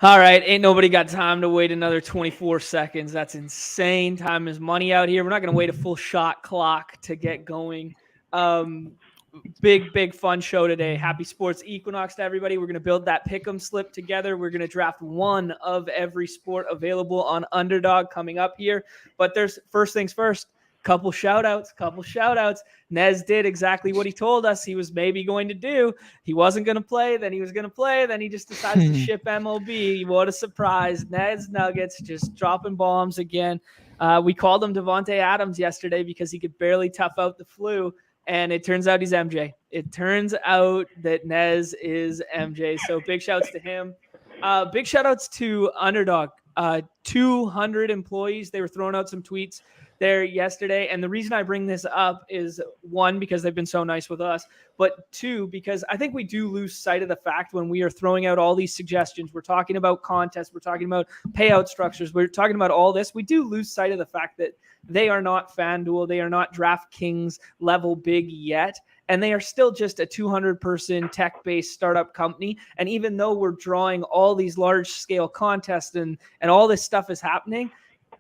All right, ain't nobody got time to wait another 24 seconds. That's insane. Time is money out here. We're not going to wait a full shot clock to get going. Um, big fun show today. Happy sports equinox to everybody. We're going to build that pick'em slip together. We're going to draft one of every sport available on Underdog coming up here. But there's first things first. Couple shout outs. Nez did exactly what he told us he was maybe going to do. He wasn't going to play, then he was going to play, then he just decides to ship MLB. What a surprise. Nez Nuggets just dropping bombs again. We called him Devontae Adams yesterday because he could barely tough out the flu. And it turns out he's MJ. It turns out that Nez is MJ. So big shouts to him. Big shout outs to Underdog. 200 employees. They were throwing out some tweets there yesterday. And the reason I bring this up is, one, because they've been so nice with us, but two, because I think we do lose sight of the fact when we are throwing out all these suggestions. We're talking about contests. We're talking about payout structures. We're talking about all this. We do lose sight of the fact that they are not FanDuel. They are not DraftKings level big yet. And they are still just a 200-person tech-based startup company. And even though we're drawing all these large-scale contests and all this stuff is happening,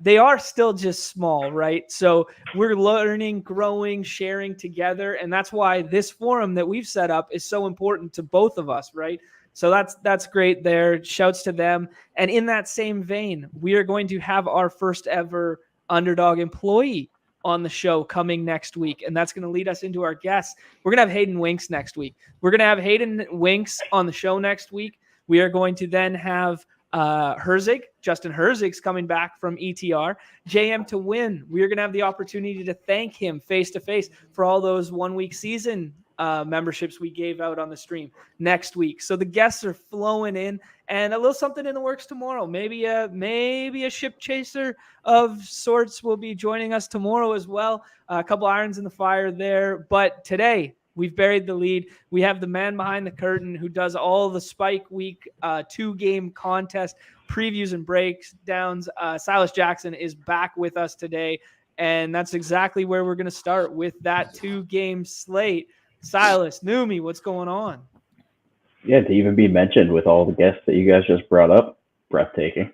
they are still just small, right? So we're learning, growing, sharing together. And that's why this forum that we've set up is so important to both of us, right? So that's great there. Shouts to them. And in that same vein, we are going to have our first ever Underdog employee on the show coming next week. And that's going to lead us into our guests. We're going to have Hayden Winks next week. We're going to have Hayden Winks on the show next week. We are going to then have Herzig. Justin Herzig's coming back from ETR. JM to win. We are going to have the opportunity to thank him face to face for all those 1 week season memberships we gave out on the stream next week. So the guests are flowing in, and a little something in the works tomorrow. Maybe a ship chaser of sorts will be joining us tomorrow as well. A couple irons in the fire there. But today, we've buried the lead. We have the man behind the curtain who does all the Spike Week 2-game contest previews and breakdowns. Silas Jackson is back with us today, and that's exactly where we're going to start with that 2-game slate. Silas, Numi, what's going on? Yeah, to even be mentioned with all the guests that you guys just brought up, breathtaking.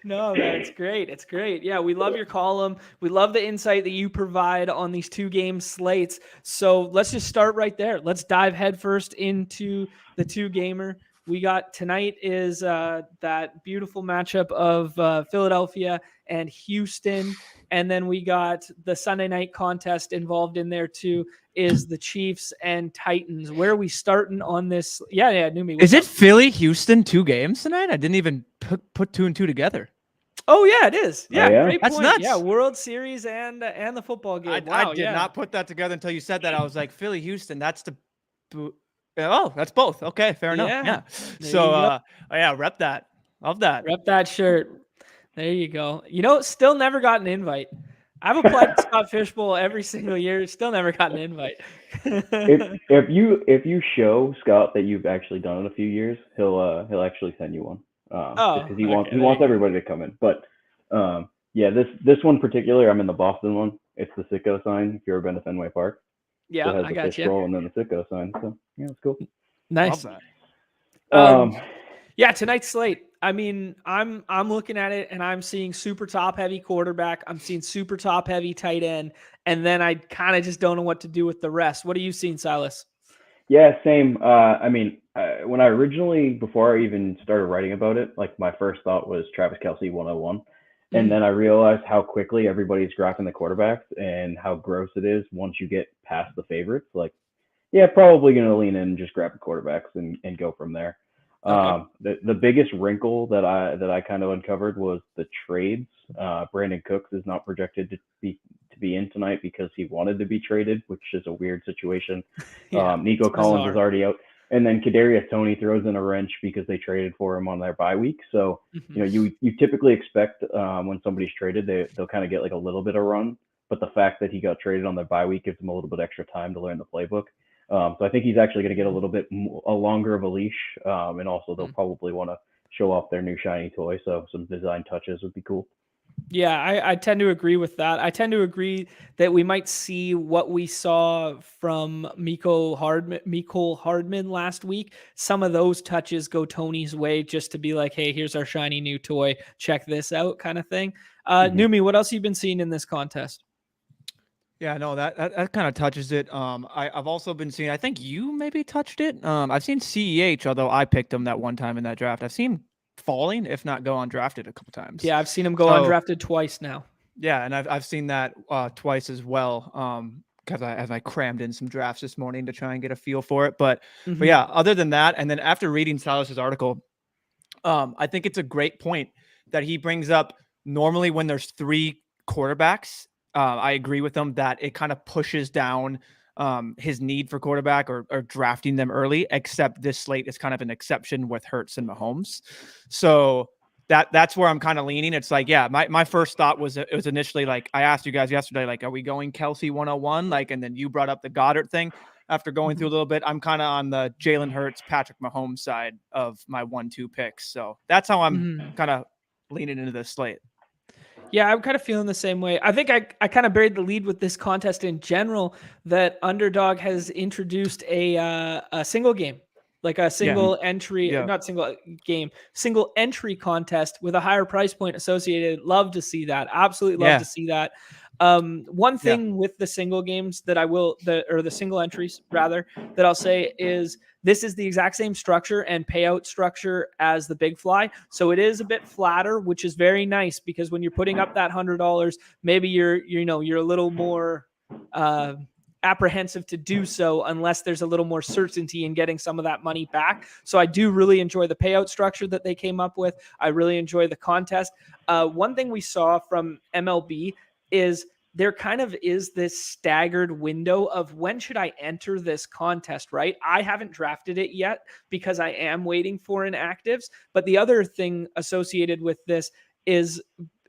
No, man, it's great. It's great. Yeah, we love your column. We love the insight that you provide on these 2-game slates. So let's just start right there. Let's dive headfirst into the 2-gamer. We got tonight is that beautiful matchup of Philadelphia and Houston. And then we got the Sunday night contest involved in there too, is the Chiefs and Titans. Where are we starting on this? Yeah, Numi. Is it Philly, Houston, 2 games tonight? I didn't even put 2 and 2 together. Oh, yeah, it is. Yeah, yeah. Great That's point. nuts. Yeah, World Series and the football game. I did not put that together until you said that. I was like, Philly, Houston, that's the... Oh, that's both. Okay, fair enough. Yeah. So, rep that. Love that. Rep that shirt. There you go. Still never got an invite. I've applied to Scott Fishbowl every single year. Still never got an invite. if you show Scott that you've actually done it a few years, he'll actually send you one. Because he wants everybody to come in. But this one particular, I'm in the Boston one. It's the Sicko sign. If you've ever been to Fenway Park. Yeah, it has I got fish you. roll and then the Sicko sign. So yeah, it's cool. Nice. Love that. Yeah, tonight's slate. I mean, I'm looking at it and I'm seeing super top heavy quarterback. I'm seeing super top heavy tight end, and then I kind of just don't know what to do with the rest. What are you seeing, Silas? Yeah, same. When I originally, before I even started writing about it, like my first thought was Travis Kelce 101. And then I realized how quickly everybody's drafting the quarterbacks and how gross it is once you get past the favorites. Like, yeah, probably going to lean in and just grab the quarterbacks and go from there. Okay. The biggest wrinkle that I kind of uncovered was the trades. Brandon Cooks is not projected to be in tonight because he wanted to be traded, which is a weird situation. Yeah, Nico Collins is already out. And then Kadarius Toney throws in a wrench because they traded for him on their bye week. So, you typically expect when somebody's traded, they'll kind of get like a little bit of run. But the fact that he got traded on their bye week gives him a little bit extra time to learn the playbook. So I think he's actually going to get a little bit longer of a leash. And also they'll probably want to show off their new shiny toy. So some design touches would be cool. Yeah, I tend to agree with that. I tend to agree that we might see what we saw from Miko Hardman last week. Some of those touches go Tony's way just to be like, hey, here's our shiny new toy. Check this out kind of thing. Numi, what else have you been seeing in this contest? Yeah, no, that kind of touches it. I've also been seeing, I think you maybe touched it. I've seen CEH, although I picked him that one time in that draft. I've seen falling, if not go undrafted a couple times. Yeah, I've seen him go So, undrafted twice now. yeah, and I've seen that twice as well. Because I crammed in some drafts this morning to try and get a feel for it. But yeah, other than that, and then after reading Silas's article, I think it's a great point that he brings up. Normally, when there's 3 quarterbacks, I agree with him that it kind of pushes down his need for quarterback or drafting them early, except this slate is kind of an exception with Hurts and Mahomes. So that's where I'm kind of leaning. It's like, yeah, my first thought was, it was initially like, I asked you guys yesterday, like, are we going Kelsey 101? Like, and then you brought up the Goddard thing. After going through a little bit, I'm kind of on the Jalen Hurts, Patrick Mahomes side of my 1-2 picks. So that's how I'm kind of leaning into this slate. Yeah, I'm kind of feeling the same way. I think I kind of buried the lead with this contest in general, that Underdog has introduced a single game, like a single entry, not single game, single entry contest with a higher price point associated. Love to see that. Absolutely love to see that. One thing with the single games that the single entries rather, that I'll say is, this is the exact same structure and payout structure as the big fly. So it is a bit flatter, which is very nice, because when you're putting up that $100, maybe you're a little more apprehensive to do so unless there's a little more certainty in getting some of that money back. So I do really enjoy the payout structure that they came up with. I really enjoy the contest. One thing we saw from MLB is there kind of is this staggered window of when should I enter this contest, right? I haven't drafted it yet because I am waiting for inactives. But the other thing associated with this is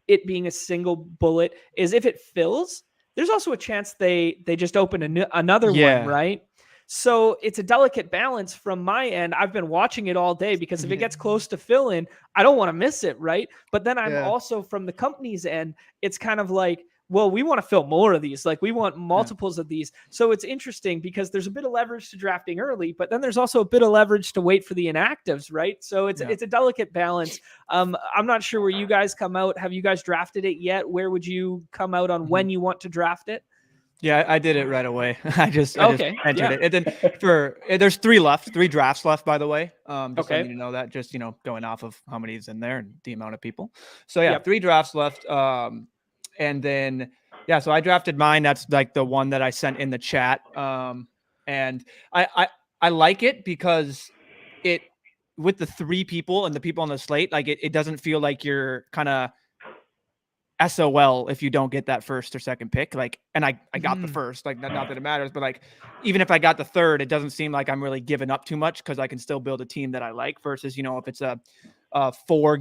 it being a single bullet is if it fills, there's also a chance they just open another one, right? So it's a delicate balance from my end. I've been watching it all day because if it gets close to fill in, I don't want to miss it, right? But then I'm also from the company's end, it's kind of like, well, we want to fill more of these. Like, we want multiples of these. So it's interesting because there's a bit of leverage to drafting early, but then there's also a bit of leverage to wait for the inactives, right? So it's a delicate balance. I'm not sure where you guys come out. Have you guys drafted it yet? Where would you come out on when you want to draft it? Yeah, I did it right away. I just entered it. And then there's 3 drafts left, by the way. Just so you know that, just, going off of how many is in there and the amount of people. So 3 drafts left. And then, so I drafted mine. That's like the one that I sent in the chat. And I like it because with the 3 people and the people on the slate, like it doesn't feel like you're kind of SOL if you don't get that first or second pick. Like, and I got the first, like, not that it matters, but like, even if I got the third, it doesn't seem like I'm really giving up too much because I can still build a team that I like versus, if it's a 4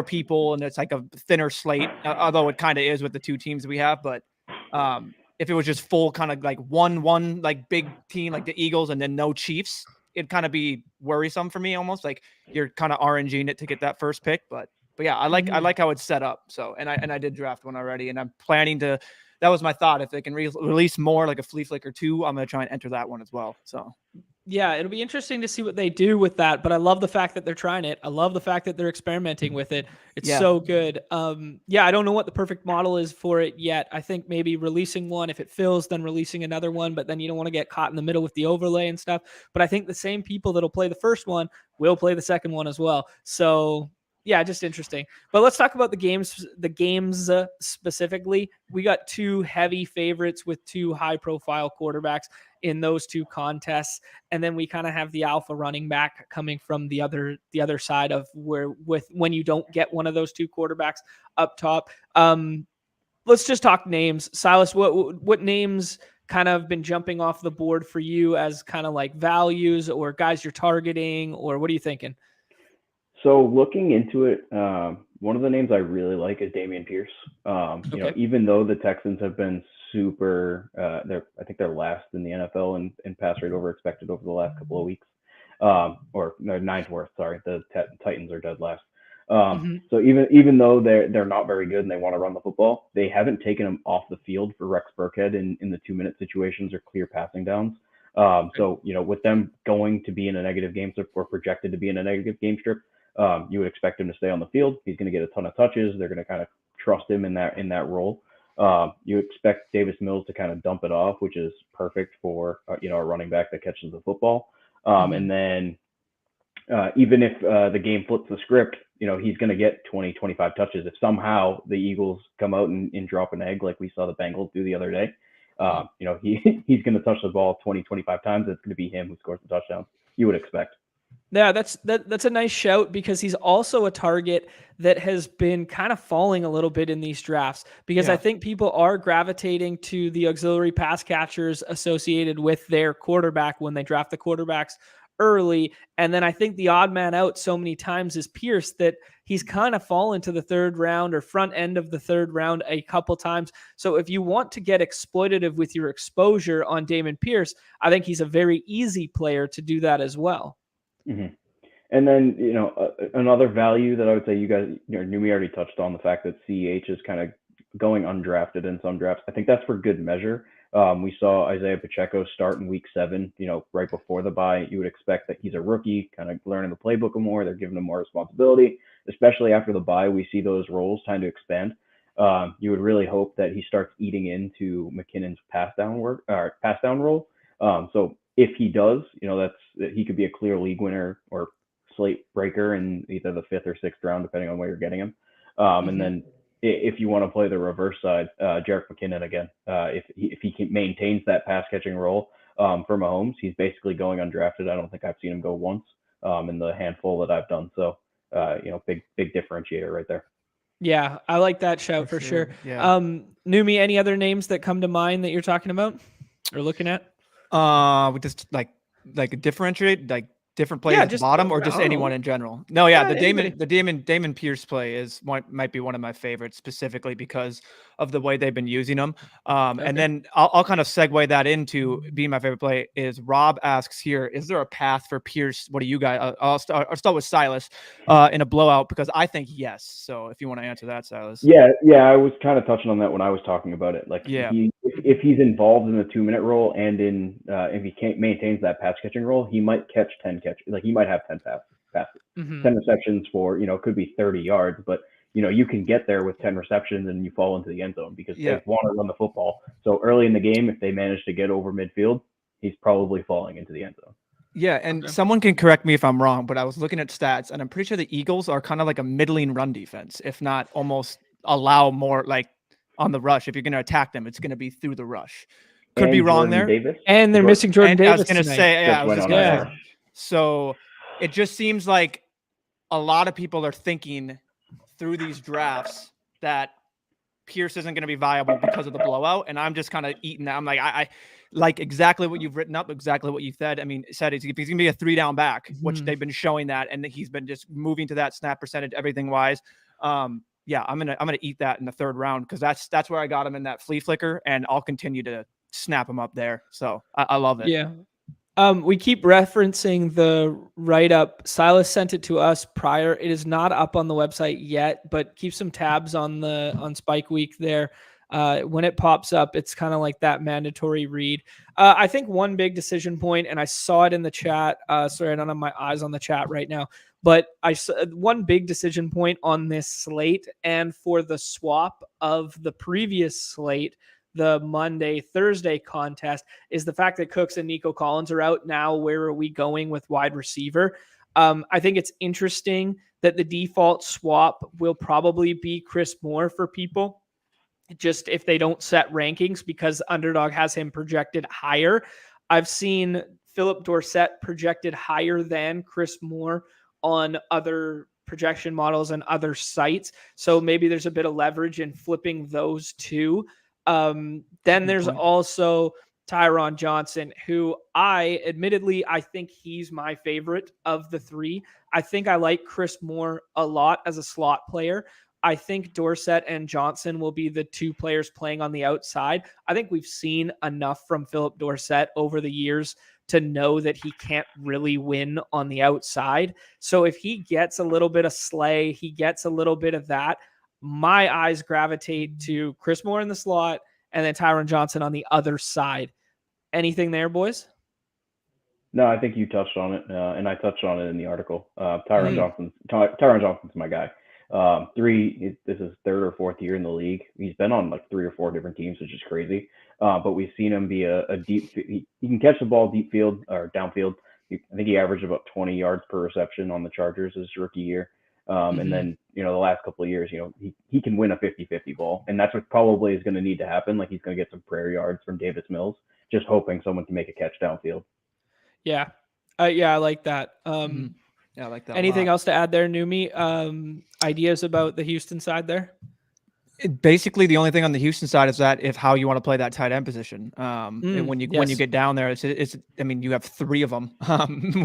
people and it's like a thinner slate, although it kind of is with the 2 teams we have. But if it was just full kind of like one like big team like the Eagles and then no Chiefs, it'd kind of be worrisome for me, almost like you're kind of RNGing it to get that first pick. But yeah, I like how it's set up. So, and I did draft one already, and I'm planning to. That was my thought. If they can release more, like a flea flicker 2, I'm going to try and enter that one as well. So, yeah, it'll be interesting to see what they do with that. But I love the fact that they're trying it. I love the fact that they're experimenting with it. It's so good. I don't know what the perfect model is for it yet. I think maybe releasing one, if it fills, then releasing another one. But then you don't want to get caught in the middle with the overlay and stuff. But I think the same people that'll play the first one will play the second one as well. So, yeah, just interesting. But let's talk about the games. Specifically, we got 2 heavy favorites with 2 high-profile quarterbacks in those 2 contests, and then we kind of have the alpha running back coming from the other side of when you don't get one of those 2 quarterbacks up top. Let's just talk names. Silas, what names kind of been jumping off the board for you as kind of like values or guys you're targeting, or what are you thinking? So looking into it, one of the names I really like is Dameon Pierce. Even though the Texans have been super, I think they're last in the NFL in pass rate over expected over the last couple of weeks, or no, 9th worst. Sorry, the Titans are dead last. So even though they're not very good and they want to run the football, they haven't taken him off the field for Rex Burkhead in the 2-minute situations or clear passing downs. So with them going to be in a negative game strip or projected to be in a negative game strip, you would expect him to stay on the field. He's going to get a ton of touches. They're going to kind of trust him in that role. You expect Davis Mills to kind of dump it off, which is perfect for a running back that catches the football. And then even if the game flips the script, he's going to get 20, 25 touches. If somehow the Eagles come out and drop an egg like we saw the Bengals do the other day, he's going to touch the ball 20, 25 times. It's going to be him who scores the touchdown. You would expect. Yeah, that's a nice shout, because he's also a target that has been kind of falling a little bit in these drafts, because I think people are gravitating to the auxiliary pass catchers associated with their quarterback when they draft the quarterbacks early. And then I think the odd man out so many times is Pierce, that he's kind of fallen to the third round or front end of the third round a couple times. So if you want to get exploitative with your exposure on Dameon Pierce, I think he's a very easy player to do that as well. Mm-hmm. And then, another value that I would say you guys, Numi already touched on, the fact that CEH is kind of going undrafted in some drafts. I think that's for good measure. We saw Isaiah Pacheco start in week 7, right before the bye. You would expect that he's a rookie, kind of learning the playbook more. They're giving him more responsibility, especially after the bye. We see those roles tend to expand. You would really hope that he starts eating into McKinnon's pass down role. So if he does, he could be a clear league winner or slate breaker in either the 5th or 6th round, depending on where you're getting him. And then if you want to play the reverse side, Jerick McKinnon again, if he maintains that pass catching role for Mahomes, he's basically going undrafted. I don't think I've seen him go once in the handful that I've done. So, big differentiator right there. Yeah, I like that shout for sure. Yeah. Numi, any other names that come to mind that you're talking about or looking at? Just like differentiate, like different players at the bottom, or just anyone in general? No, the Dameon Pierce play might be one of my favorites, specifically because of the way they've been using him. And then I'll kind of segue that into being my favorite play. Is Rob asks here, is there a path for Pierce? What do you guys? I'll start with Silas in a blowout, because I think yes. So if you want to answer that, Silas. Yeah, I was kind of touching on that when I was talking about it. Like, if he's involved in the 2-minute role and if he maintains that pass catching role, he might catch 10 catches. Like, he might have 10 passes, 10 receptions for could be 30 yards, but you can get there with 10 receptions and you fall into the end zone because they want to run the football. So early in the game, if they manage to get over midfield, he's probably falling into the end zone. Yeah, and someone can correct me if I'm wrong, but I was looking at stats, and I'm pretty sure the Eagles are kind of like a middling run defense, if not almost allow more, like, on the rush. If you're going to attack them, it's going to be through the rush. Could be wrong there. And they're missing Jordan Davis. I was going to say, So it just seems like a lot of people are thinking through these drafts that Pierce isn't going to be viable because of the blowout, and I'm just kind of eating that. I'm like, I like exactly what you've written up, exactly what you said. I mean, if he's going to be a 3-down back, which they've been showing that, and he's been just moving to that snap percentage, everything wise. I'm gonna eat that in the 3rd round, because that's where I got him in that flea flicker, and I'll continue to snap him up there. So I love it. Yeah. We keep referencing the write-up. Silas sent it to us prior. It is not up on the website yet, but keep some tabs on Spike Week there. When it pops up, it's kind of like that mandatory read. I think one big decision point, and I saw it in the chat. Sorry, I don't have my eyes on the chat right now, but one big decision point on this slate and for the swap of the previous slate, the Monday-Thursday contest, is the fact that Cooks and Nico Collins are out now. Where are we going with wide receiver? I think it's interesting that the default swap will probably be Chris Moore for people, just if they don't set rankings, because Underdog has him projected higher. I've seen Philip Dorsett projected higher than Chris Moore on other projection models and other sites. So maybe there's a bit of leverage in flipping those two. Then there's also Tyron Johnson, who I think he's my favorite of the 3. I think I like Chris Moore a lot as a slot player. I think Dorsett and Johnson will be the 2 players playing on the outside. I think we've seen enough from Philip Dorsett over the years to know that he can't really win on the outside. So if he gets a little bit of Slay, he gets a little bit of that, my eyes gravitate to Chris Moore in the slot and then Tyron Johnson on the other side. Anything there, boys? No, I think you touched on it, and I touched on it in the article. Tyron Johnson's my guy. This is third or fourth year in the league. He's been on like 3 or 4 different teams, which is crazy. But we've seen him be a deep. He can catch the ball deep field or downfield. I think he averaged about 20 yards per reception on the Chargers his rookie year. And then, the last couple of years, he can win a 50-50 ball. And that's what probably is going to need to happen. Like he's going to get some prayer yards from Davis Mills, just hoping someone can make a catch downfield. Yeah. I like that. Yeah, I like that. Anything else to add there, Numi? Ideas about the Houston side there? Basically, the only thing on the Houston side is that how you want to play that tight end position. And when you get down there, you have 3 of them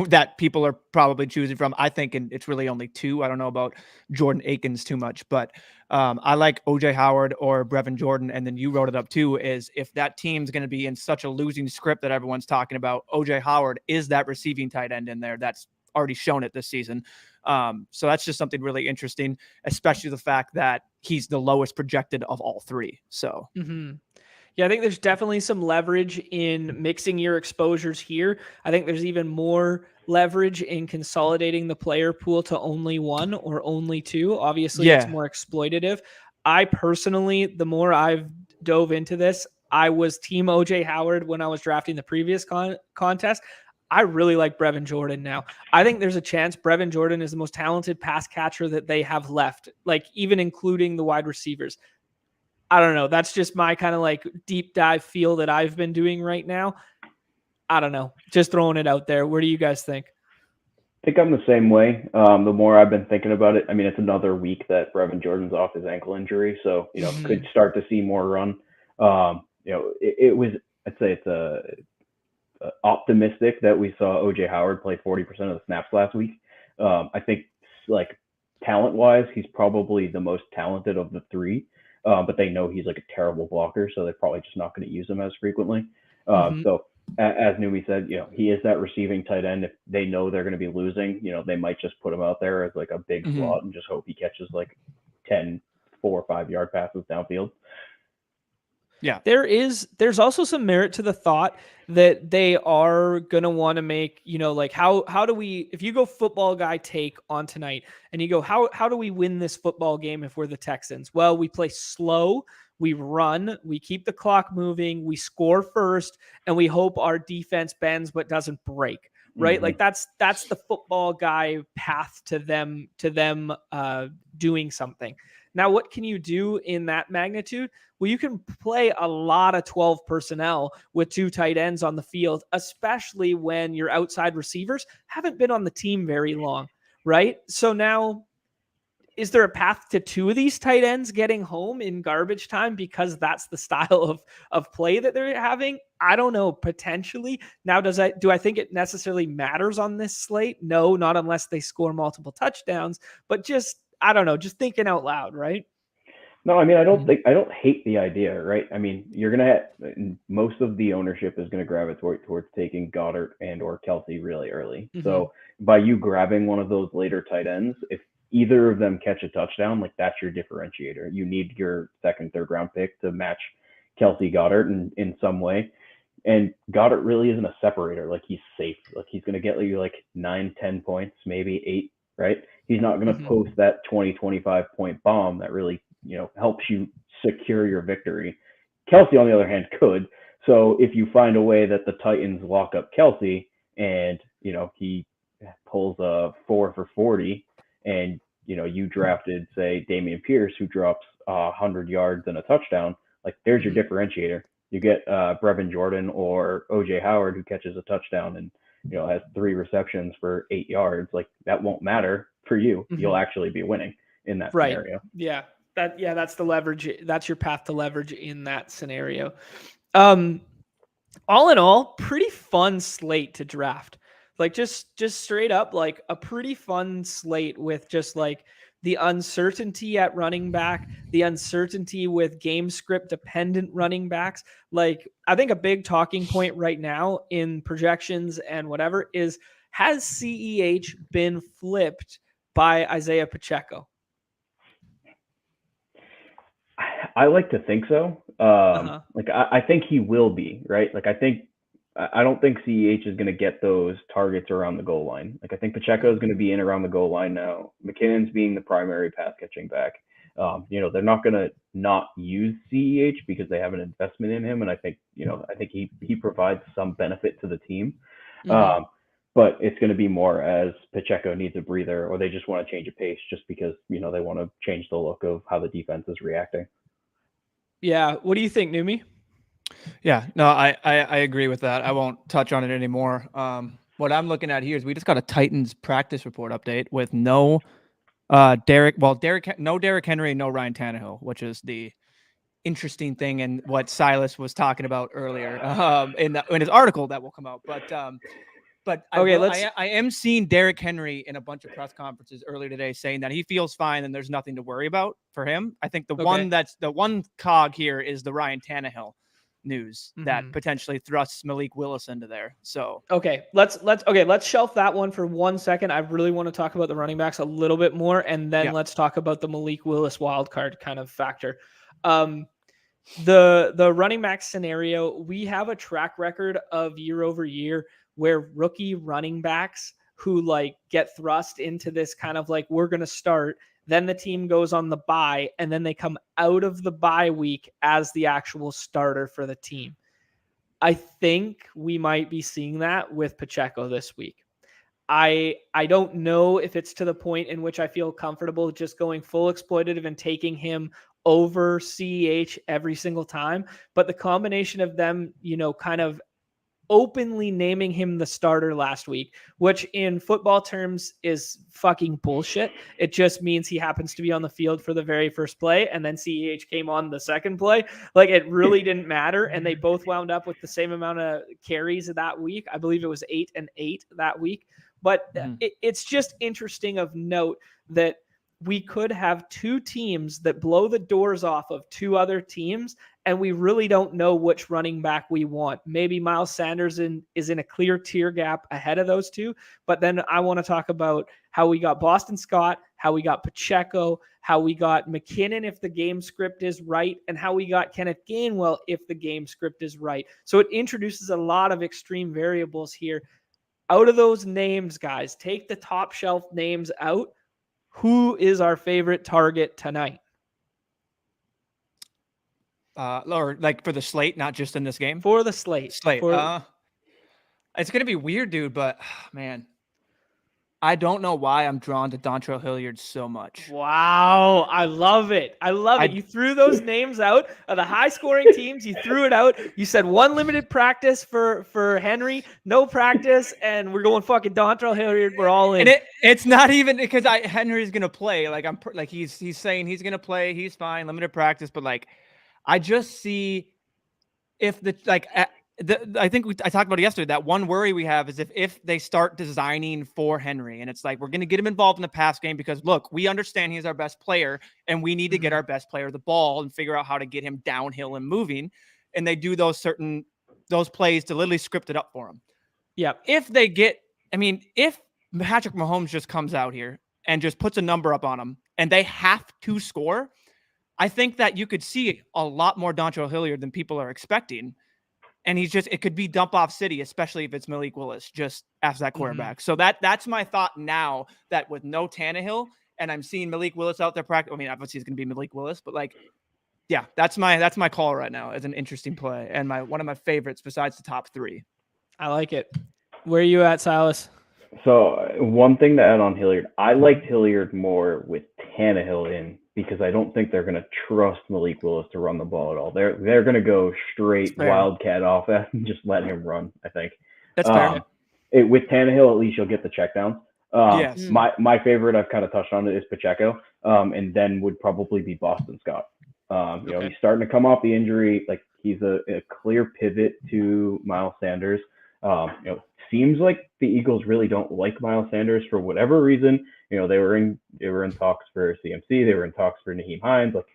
that people are probably choosing from. I think it's really only 2. I don't know about Jordan Akins too much, but I like OJ Howard or Brevin Jordan. And then you wrote it up too, is if that team's going to be in such a losing script that everyone's talking about, OJ Howard is that receiving tight end in there that's already shown it this season. So that's just something really interesting, especially the fact that he's the lowest projected of all 3. So, yeah, I think there's definitely some leverage in mixing your exposures here. I think there's even more leverage in consolidating the player pool to only 1 or only 2. Obviously, it's more exploitative. I personally, the more I've dove into this, I was team OJ Howard when I was drafting the previous contest. I really like Brevin Jordan now. I think there's a chance Brevin Jordan is the most talented pass catcher that they have left, like even including the wide receivers. I don't know. That's just my kind of like deep dive feel that I've been doing right now. I don't know. Just throwing it out there. What do you guys think? I think I'm the same way. The more I've been thinking about it, it's another week that Brevin Jordan's off his ankle injury, so could start to see more run. It was, I'd say it's optimistic that we saw OJ Howard play 40% of the snaps last week. I think like talent-wise, he's probably the most talented of the 3, but they know he's like a terrible blocker, so they're probably just not going to use him as frequently. So as Numi said, he is that receiving tight end. If they know they're going to be losing, they might just put him out there as like a big slot and just hope he catches like 10 4 or 5 yard passes downfield. Yeah, there's also some merit to the thought that they are going to want to make, like how do we, if you go football guy take on tonight and you go, how do we win this football game if we're the Texans? Well, we play slow, we run, we keep the clock moving, we score first, and we hope our defense bends but doesn't break. Right. Like that's the football guy path to them doing something. Now, what can you do in that magnitude? Well, you can play a lot of 12 personnel with 2 tight ends on the field, especially when your outside receivers haven't been on the team very long, right? So now, is there a path to 2 of these tight ends getting home in garbage time because that's the style of play that they're having? I don't know, potentially. Now, do I think it necessarily matters on this slate? No, not unless they score multiple touchdowns, but just, I don't know, just thinking out loud, right? No, I don't hate the idea, right? You're going to have, most of the ownership is going to gravitate towards taking Goddard and or Kelsey really early. So by you grabbing one of those later tight ends, if either of them catch a touchdown, like that's your differentiator. You need your 2nd, 3rd round pick to match Kelsey Goddard in some way. And Goddard really isn't a separator. Like he's safe. Like he's going to get you like 9, 10 points, maybe 8, right? He's not going to post that 20, 25 point bomb that really, helps you secure your victory. Kelsey, on the other hand, could. So if you find a way that the Titans lock up Kelsey and, he pulls a 4 for 40 and, you drafted, say, Dameon Pierce, who drops 100 yards and a touchdown, like there's your differentiator. You get Brevin Jordan or OJ Howard, who catches a touchdown and, has 3 receptions for 8 yards. Like that won't matter for you. You'll actually be winning in that scenario. Yeah. That's the leverage. That's your path to leverage in that scenario. All in all, pretty fun slate to draft. Like just straight up, like a pretty fun slate with just like the uncertainty at running back, the uncertainty with game script dependent running backs. Like, I think a big talking point right now in projections and whatever is, has CEH been flipped by Isaiah Pacheco? I like to think so. Like I think he will be, right? Like I don't think CEH is going to get those targets around the goal line. Like I think Pacheco is going to be in around the goal line now. McKinnon's being the primary pass catching back. They're not going to not use CEH because they have an investment in him, and I think he provides some benefit to the team. But it's going to be more as Pacheco needs a breather, or they just want to change a pace just because they want to change the look of how the defense is reacting. Yeah, what do you think, Numi? Yeah, no, I agree with that. I won't touch on it anymore. What I'm looking at here is we just got a Titans practice report update with no Derrick Henry, no Ryan Tannehill, which is the interesting thing and what Silas was talking about earlier in his article that will come out. But I am seeing Derrick Henry in a bunch of press conferences earlier today saying that he feels fine and there's nothing to worry about for him. I think the one cog here is the Ryan Tannehill news that potentially thrusts Malik Willis into there. So let's shelf that one for 1 second. I really want to talk about the running backs a little bit more, and then let's talk about the Malik Willis wildcard kind of factor. The running back scenario, we have a track record of year over year where rookie running backs who like get thrust into this kind of like, we're going to start, then the team goes on the bye, and then they come out of the bye week as the actual starter for the team. I think we might be seeing that with Pacheco this week. I don't know if it's to the point in which I feel comfortable just going full exploitative and taking him over CEH every single time, but the combination of them, kind of openly naming him the starter last week, which in football terms is fucking bullshit. It just means he happens to be on the field for the very first play, and then CEH came on the second play. Like, it really didn't matter, and they both wound up with the same amount of carries that week. I believe it was 8 and 8 that week. But it's just interesting of note that we could have two teams that blow the doors off of two other teams, and we really don't know which running back we want. Maybe Miles Sanders is in a clear tier gap ahead of those two, but then I want to talk about how we got Boston Scott, how we got Pacheco, how we got McKinnon if the game script is right, and how we got Kenneth Gainwell if the game script is right. So it introduces a lot of extreme variables here. Out of those names, guys, take the top shelf names out. Who is our favorite target tonight? Or like for the slate, not just in this game? For the slate. It's going to be weird, dude, but man, I don't know why I'm drawn to Dontrell Hilliard so much. Wow. I love it. You threw those names out of the high-scoring teams. You threw it out. You said one limited practice for Henry, no practice, and we're going fucking Dontrell Hilliard. We're all in. And it's not even because Henry's going to play. Like, he's saying he's going to play. He's fine, limited practice. But, like, I just see if I think I talked about it yesterday. That one worry we have is if they start designing for Henry, and it's like, we're going to get him involved in the pass game because, look, we understand he's our best player and we need to get our best player the ball and figure out how to get him downhill and moving. And they do those plays to literally script it up for him. Yeah. If Patrick Mahomes just comes out here and just puts a number up on him and they have to score, I think that you could see a lot more Dontrell Hilliard than people are expecting. And it could be dump off city, especially if it's Malik Willis just as that quarterback. So that's my thought now, that with no Tannehill and I'm seeing Malik Willis out there practice. I mean, obviously it's going to be Malik Willis, but that's my call right now as an interesting play. And one of my favorites besides the top three. I like it. Where are you at, Silas? So one thing to add on Hilliard, I liked Hilliard more with Tannehill in, because I don't think they're going to trust Malik Willis to run the ball at all. They're going to go straight wildcat offense and just let him run, I think. That's fair. With Tannehill, at least you'll get the checkdowns. Yes. My favorite, I've kind of touched on it, is Pacheco, and then would probably be Boston Scott. He's starting to come off the injury. Like, he's a clear pivot to Miles Sanders. seems like the Eagles really don't like Miles Sanders for whatever reason. They were in talks for CMC, they were in talks for Naheem Hines. Like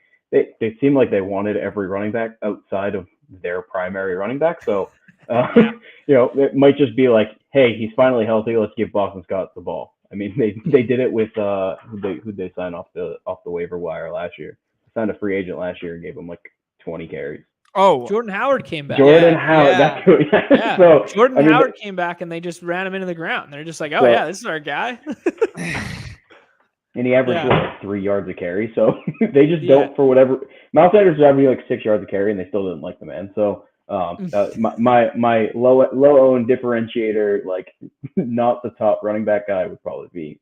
they seem like they wanted every running back outside of their primary running back. So it might just be like, hey, he's finally healthy. Let's give Boston Scott the ball. I mean, they did it with who'd they sign off the waiver wire last year? Signed a free agent last year and gave him like 20 carries. Oh, Jordan Howard came back. Howard. Yeah. That's who, yeah. So Howard came back and they just ran him into the ground. They're just like, oh yeah, this is our guy. And he averaged like 3 yards a carry. So they just don't, for whatever. Miles Sanders was averaging like 6 yards a carry, and they still didn't like the man. So my low owned differentiator, like not the top running back guy, would probably be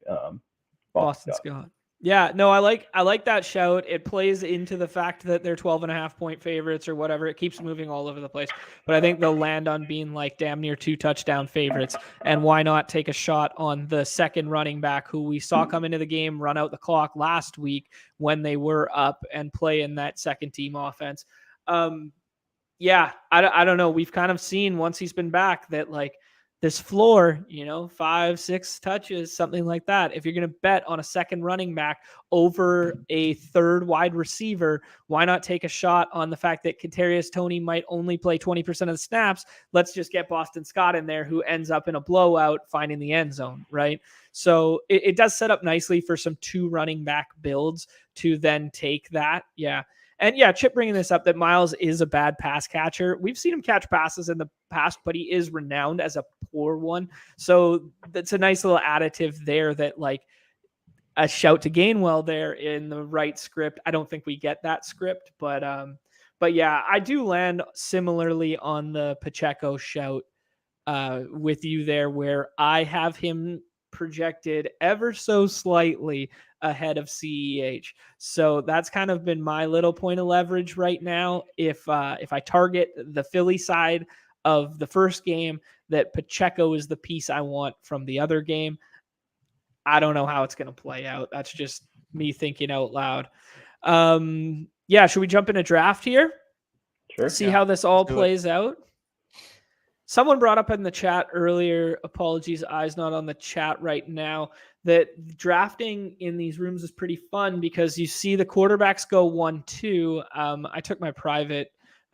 Boston Scott. Yeah, no, I like that shout. It plays into the fact that they're 12.5-point favorites or whatever. It keeps moving all over the place. But I think they'll land on being like damn near 2 touchdown favorites. And why not take a shot on the second running back who we saw come into the game, run out the clock last week when they were up and play in that second team offense. I don't know. We've kind of seen once he's been back that like this floor, 5-6 touches, something like that. If you're going to bet on a second running back over a third wide receiver, why not take a shot on the fact that Kadarius Toney might only play 20% of the snaps? Let's just get Boston Scott in there, who ends up in a blowout finding the end zone, right? So it does set up nicely for some 2 running back builds to then take that. Yeah. And Chip bringing this up that Miles is a bad pass catcher. We've seen him catch passes in the past, but he is renowned as a poor one. So that's a nice little additive there that like a shout to Gainwell there in the right script. I don't think we get that script, but yeah, I do land similarly on the Pacheco shout with you there, where I have him projected ever so slightly ahead of CEH. So that's kind of been my little point of leverage right now. If I target the Philly side of the first game, that Pacheco is the piece I want from the other game. I don't know how it's going to play out. That's just me thinking out loud. Should we jump in a draft here? Sure. See how this all plays out. Someone brought up in the chat earlier, apologies, eyes not on the chat right now, that drafting in these rooms is pretty fun because you see the quarterbacks go 1-2. I took my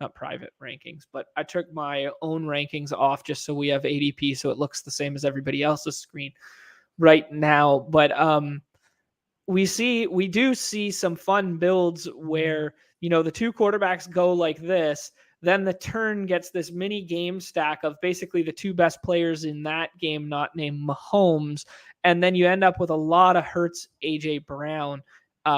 not private rankings, but I took my own rankings off just so we have ADP so it looks the same as everybody else's screen right now. But we do see some fun builds where, the 2 quarterbacks go like this. Then the turn gets this mini game stack of basically the 2 best players in that game, not named Mahomes. And then you end up with a lot of Hurts, AJ Brown,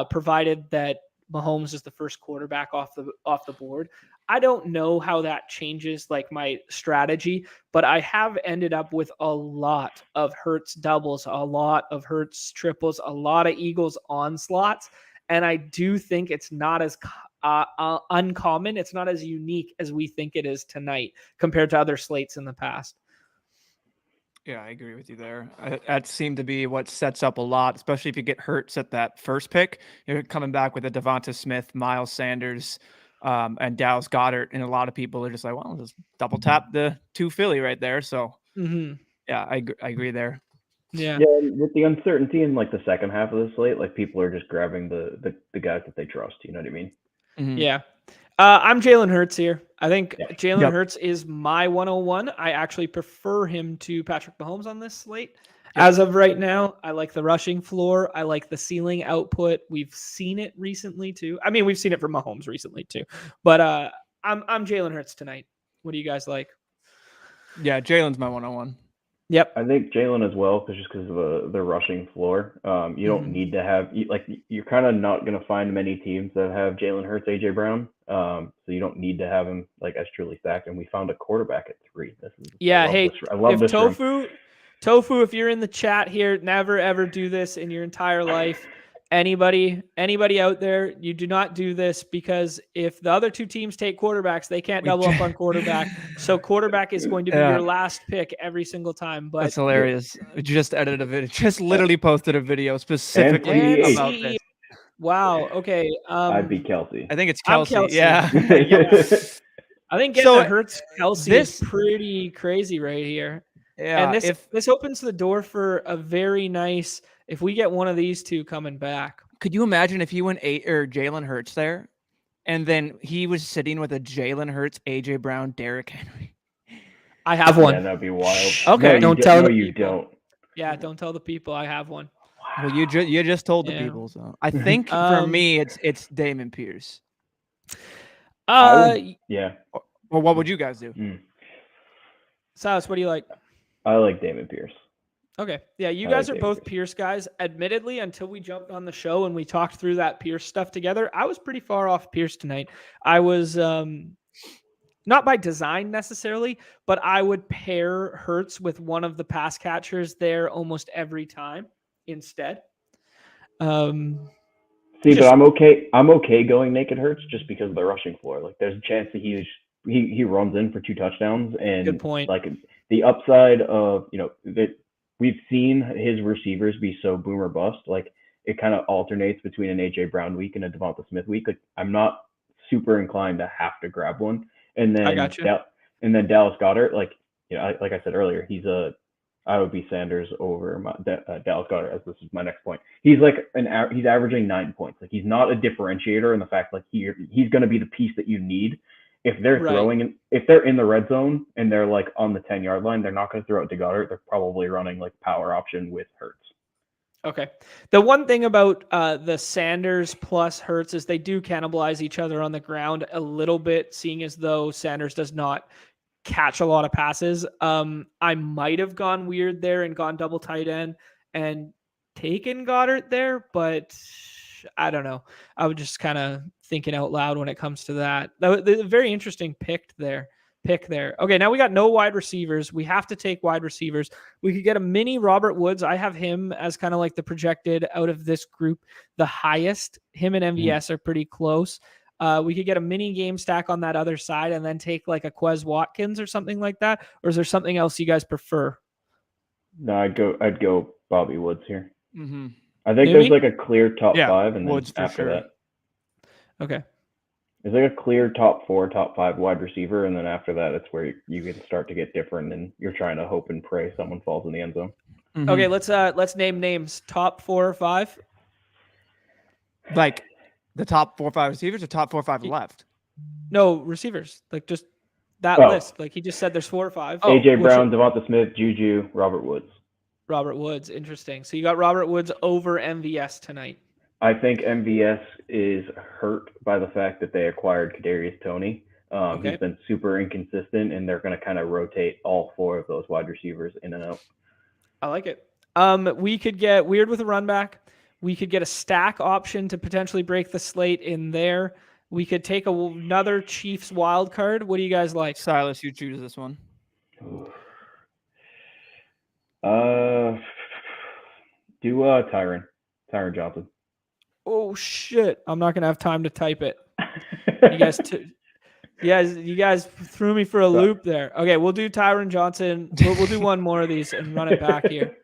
provided that Mahomes is the first quarterback off the board. I don't know how that changes like my strategy, but I have ended up with a lot of Hurts doubles, a lot of Hurts triples, a lot of Eagles onslaughts. And I do think it's not as uncommon. It's not as unique as we think it is tonight compared to other slates in the past. Yeah, I agree with you there. That seemed to be what sets up a lot, especially if you get Hurts at that first pick. You're coming back with a Devonta Smith, Miles Sanders, and Dallas Goedert, and a lot of people are just like, well, just double tap the 2 Philly right there. So, yeah, I agree there. Yeah, with the uncertainty in like the second half of the slate, like people are just grabbing the guys that they trust. You know what I mean? Mm-hmm. Yeah. I'm Jalen Hurts here. I think Jalen Hurts is my 101. I actually prefer him to Patrick Mahomes on this slate. As of right now, I like the rushing floor. I like the ceiling output. We've seen it recently too. I mean, we've seen it from Mahomes recently too. But I'm Jalen Hurts tonight. What do you guys like? Yeah, Jalen's my 101. Yep. I think Jalen as well, just because of the rushing floor. You don't need to have you're kind of not going to find many teams that have Jalen Hurts, AJ Brown. So you don't need to have him like as truly stacked. And we found a quarterback at 3. I love this. Tofu, if you're in the chat here, never ever do this in your entire life. Anybody out there, you do not do this, because if the other 2 teams take quarterbacks, they can't double up on quarterback. So quarterback is going to be your last pick every single time. But that's hilarious. We just edited a video, just literally posted a video specifically about this. Wow. Okay. I'd be Kelsey. I think it's Kelsey. Yeah. Yeah. I think getting Hurts Kelsey is pretty crazy right here. Yeah, and this opens the door for a very nice. If we get one of these two coming back, could you imagine if he went Jalen Hurts there, and then he was sitting with a Jalen Hurts, AJ Brown, Derrick Henry? I have one. Yeah, that'd be wild. Okay, no, don't tell the you people. Don't. Yeah, don't tell the people. I have one. Wow. Well, you just told the people. So I think for me, it's Dameon Pierce. Yeah. Well, what would you guys do? Silas, what do you like? I like Dameon Pierce. Okay. Yeah, you guys are both Pierce guys. Admittedly, until we jumped on the show and we talked through that Pierce stuff together, I was pretty far off Pierce tonight. I was not by design necessarily, but I would pair Hurts with one of the pass catchers there almost every time instead. But I'm okay. I'm okay going naked Hurts just because of the rushing floor. Like, there's a chance that he runs in for 2 touchdowns, and good point. Like the upside of that we've seen his receivers be so boom or bust. Like, it kind of alternates between an AJ Brown week and a Devonta Smith week. Like, I'm not super inclined to have to grab one. And then I got you. And then Dallas Goedert, like like I said earlier, I would be Sanders over Dallas Goedert, as this is my next point. He's like he's averaging 9 points. Like, he's not a differentiator in the fact like he's going to be the piece that you need. If they're if they're in the red zone and they're like on the 10-yard line, they're not going to throw it to Goddard. They're probably running like power option with Hurts. Okay. The one thing about the Sanders plus Hurts is they do cannibalize each other on the ground a little bit, seeing as though Sanders does not catch a lot of passes. I might have gone weird there and gone double tight end and taken Goddard there, but I don't know. I was just kind of thinking out loud when it comes to that. That was a very interesting pick there. Okay, now we got no wide receivers. We have to take wide receivers. We could get a mini Robert Woods. I have him as kind of like the projected out of this group, the highest. Him and MVS are pretty close. We could get a mini game stack on that other side and then take like a Quez Watkins or something like that. Or is there something else you guys prefer? No, I'd go Bobby Woods here. Mm-hmm. I think there's like a clear top 5, and then Woods after that. Okay. There's like a clear top 4, top 5 wide receiver, and then after that, it's where you can start to get different, and you're trying to hope and pray someone falls in the end zone. Mm-hmm. Okay, let's name names. Top 4 or 5. Like the top 4 or 5 receivers, or top 4 or 5 left? No, receivers. Like just that list. Like he just said, there's 4 or 5. AJ Brown, Devonta Smith, Juju, Robert Woods. Robert Woods, interesting. So you got Robert Woods over MVS tonight. I think MVS is hurt by the fact that they acquired Kadarius Toney. He's been super inconsistent, and they're going to kind of rotate all 4 of those wide receivers in and out. I like it. We could get weird with a run back. We could get a stack option to potentially break the slate in there. We could take another Chiefs wild card. What do you guys like? Silas, you choose this one. Do Tyron Johnson. Oh shit! I'm not gonna have time to type it. You guys threw me for a loop there. Okay, we'll do Tyron Johnson. We'll do one more of these and run it back here.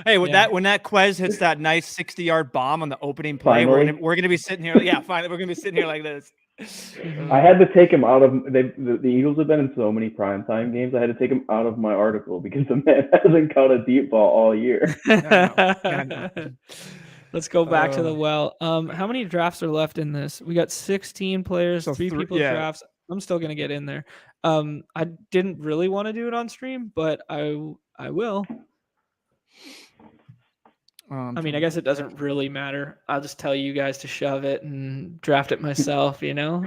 Hey, when that Quez hits that nice 60-yard bomb on the opening play, we're gonna be sitting here. Yeah, finally, we're gonna be sitting here like this. I had to take him out of the Eagles have been in so many primetime games. I had to take him out of my article because the man hasn't caught a deep ball all year. I know. Let's go back to the well. How many drafts are left in this? We got 16 players, so 3 people drafts. I'm still gonna get in there. I didn't really want to do it on stream, but I will. I mean, I guess it doesn't really matter. I'll just tell you guys to shove it and draft it myself, you know?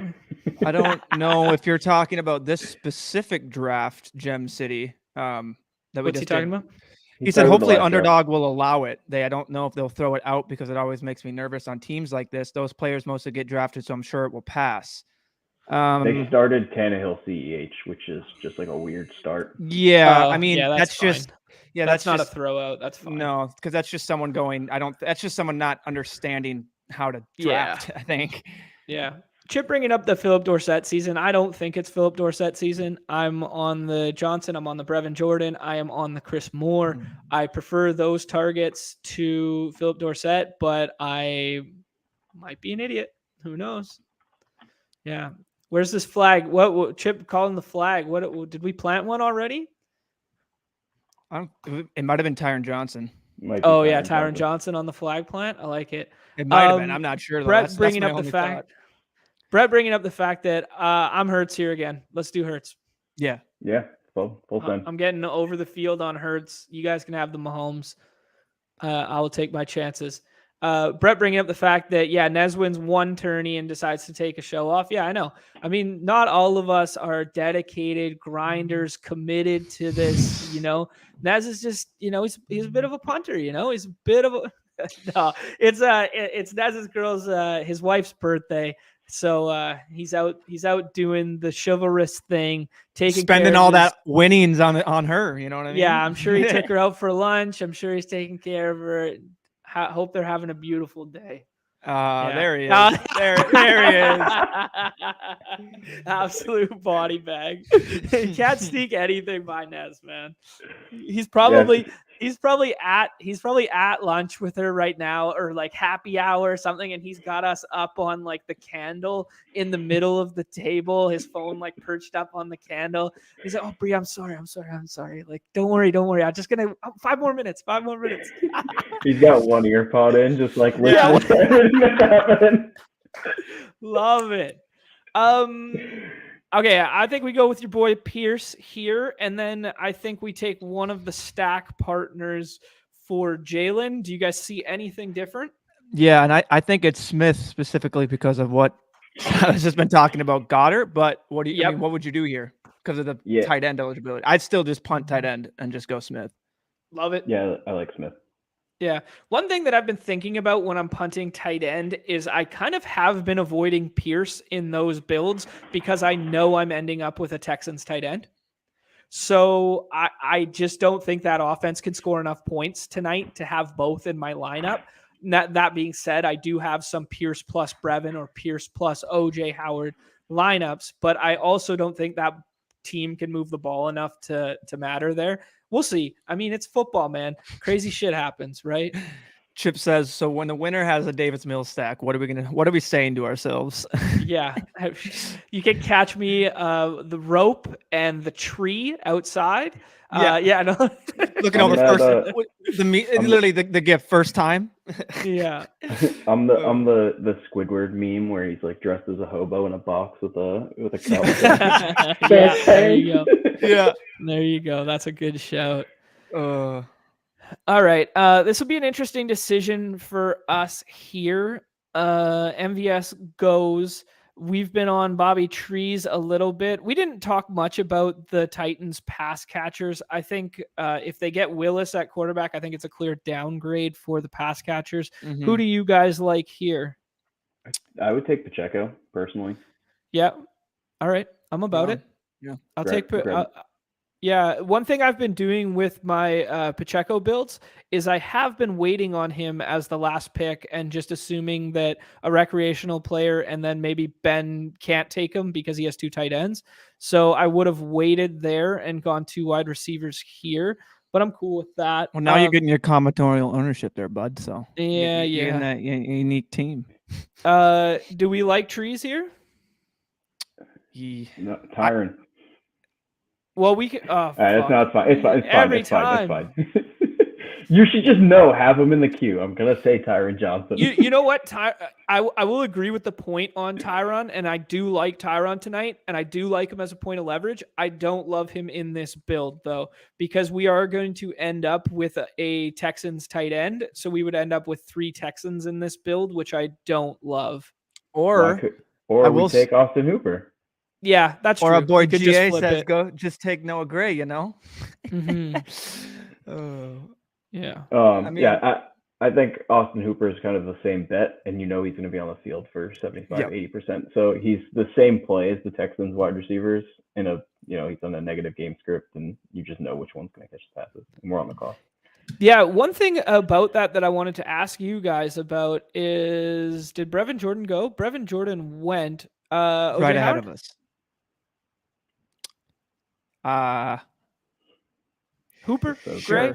I don't know if you're talking about this specific draft, Gem City. What's he talking about? He said hopefully Underdog will allow it. I don't know if they'll throw it out because it always makes me nervous on teams like this. Those players mostly get drafted, so I'm sure it will pass. They started Tannehill CEH, which is just like a weird start. Yeah, I mean that's just that's not a throw out. That's fine. No, because that's just someone going. That's just someone not understanding how to draft. I think. Yeah. Chip bringing up the Philip Dorsett season. I don't think it's Philip Dorsett season. I'm on the Johnson. I'm on the Brevin Jordan. I am on the Chris Moore. I prefer those targets to Philip Dorsett, but I might be an idiot. Who knows? Yeah. Where's this flag? What Chip calling the flag? What did we plant one already? It might have been Tyron Johnson. Oh yeah, Tyron Johnson on the flag plant. I like it. It might have been. I'm not sure though. Brett bringing up the fact that I'm Hurts here again. Let's do Hurts. Yeah. Full send. I'm getting over the field on Hurts. You guys can have the Mahomes. I will take my chances. Brett bringing up the fact that, Nez wins one tourney and decides to take a show off. Yeah, I know. I mean, not all of us are dedicated grinders committed to this, Nez is just, he's a bit of a punter, he's a bit of a, no, it's Nez's girl's, his wife's birthday. So he's out doing the chivalrous thing, spending all that winnings on her. You know what I mean? Yeah, I'm sure he took her out for lunch. I'm sure he's taking care of her. Hope they're having a beautiful day. There he is. There he is. Absolute body bag. You can't sneak anything by Nez, man. He's probably at lunch with her right now, or like happy hour or something, and he's got us up on like the candle in the middle of the table, his phone like perched up on the candle. He's like, "Oh, Brie, I'm sorry. Like, don't worry. I'm just gonna 5 more minutes. He's got one ear pod in, just like listening to everything that's happening. Love it. Okay, I think we go with your boy Pierce here, and then I think we take one of the stack partners for Jalen. Do you guys see anything different? Yeah, and I think it's Smith specifically because of what I've just been talking about Goddard. But what do you? I mean, what would you do here because of the tight end eligibility? I'd still just punt tight end and just go Smith. Love it. Yeah, I like Smith. Yeah. One thing that I've been thinking about when I'm punting tight end is I kind of have been avoiding Pierce in those builds because I know I'm ending up with a Texans tight end. So I just don't think that offense can score enough points tonight to have both in my lineup. That being said, I do have some Pierce plus Brevin or Pierce plus OJ Howard lineups, but I also don't think that team can move the ball enough to matter there. We'll see. I mean, it's football, man. Crazy shit happens, right? Chip says, so when the winner has a Davis Mills stack, what are we saying to ourselves? Yeah. You can catch me the rope and the tree outside. No. Looking over first. Literally the gift first time. Yeah. I'm the Squidward meme where he's like dressed as a hobo in a box with a cup. There you go. Yeah. There you go. That's a good shout. All right. This will be an interesting decision for us here. MVS goes. We've been on Bobby Trees a little bit. We didn't talk much about the Titans pass catchers. I think if they get Willis at quarterback, I think it's a clear downgrade for the pass catchers. Mm-hmm. Who do you guys like here? I would take Pacheco personally. Yeah. All right. I'm about it. Yeah. I'll take Yeah, one thing I've been doing with my Pacheco builds is I have been waiting on him as the last pick and just assuming that a recreational player and then maybe Ben can't take him because he has 2 tight ends. So I would have waited there and gone 2 wide receivers here, but I'm cool with that. Well, now you're getting your combinatorial ownership there, bud. So you're in that unique team. Do we like Trees here? No, Tyron. Well, we can. It's fine. It's fine. You should just have him in the queue. I'm gonna say Tyron Johnson. You know what? I will agree with the point on Tyron, and I do like Tyron tonight, and I do like him as a point of leverage. I don't love him in this build though, because we are going to end up with a Texans tight end, so we would end up with 3 Texans in this build, which I don't love. Or we take Austin Hooper. Yeah, that's true. Or our boy GA says, "Go, just take Noah Gray." You know. Mm-hmm. Yeah. I think Austin Hooper is kind of the same bet, and he's going to be on the field for 75-80%. So he's the same play as the Texans wide receivers in he's on a negative game script, and you just know which one's going to catch the passes, and we're on the clock. Yeah, one thing about that I wanted to ask you guys about is, did Brevin Jordan go? Brevin Jordan went right ahead of us. Hooper, so Gray,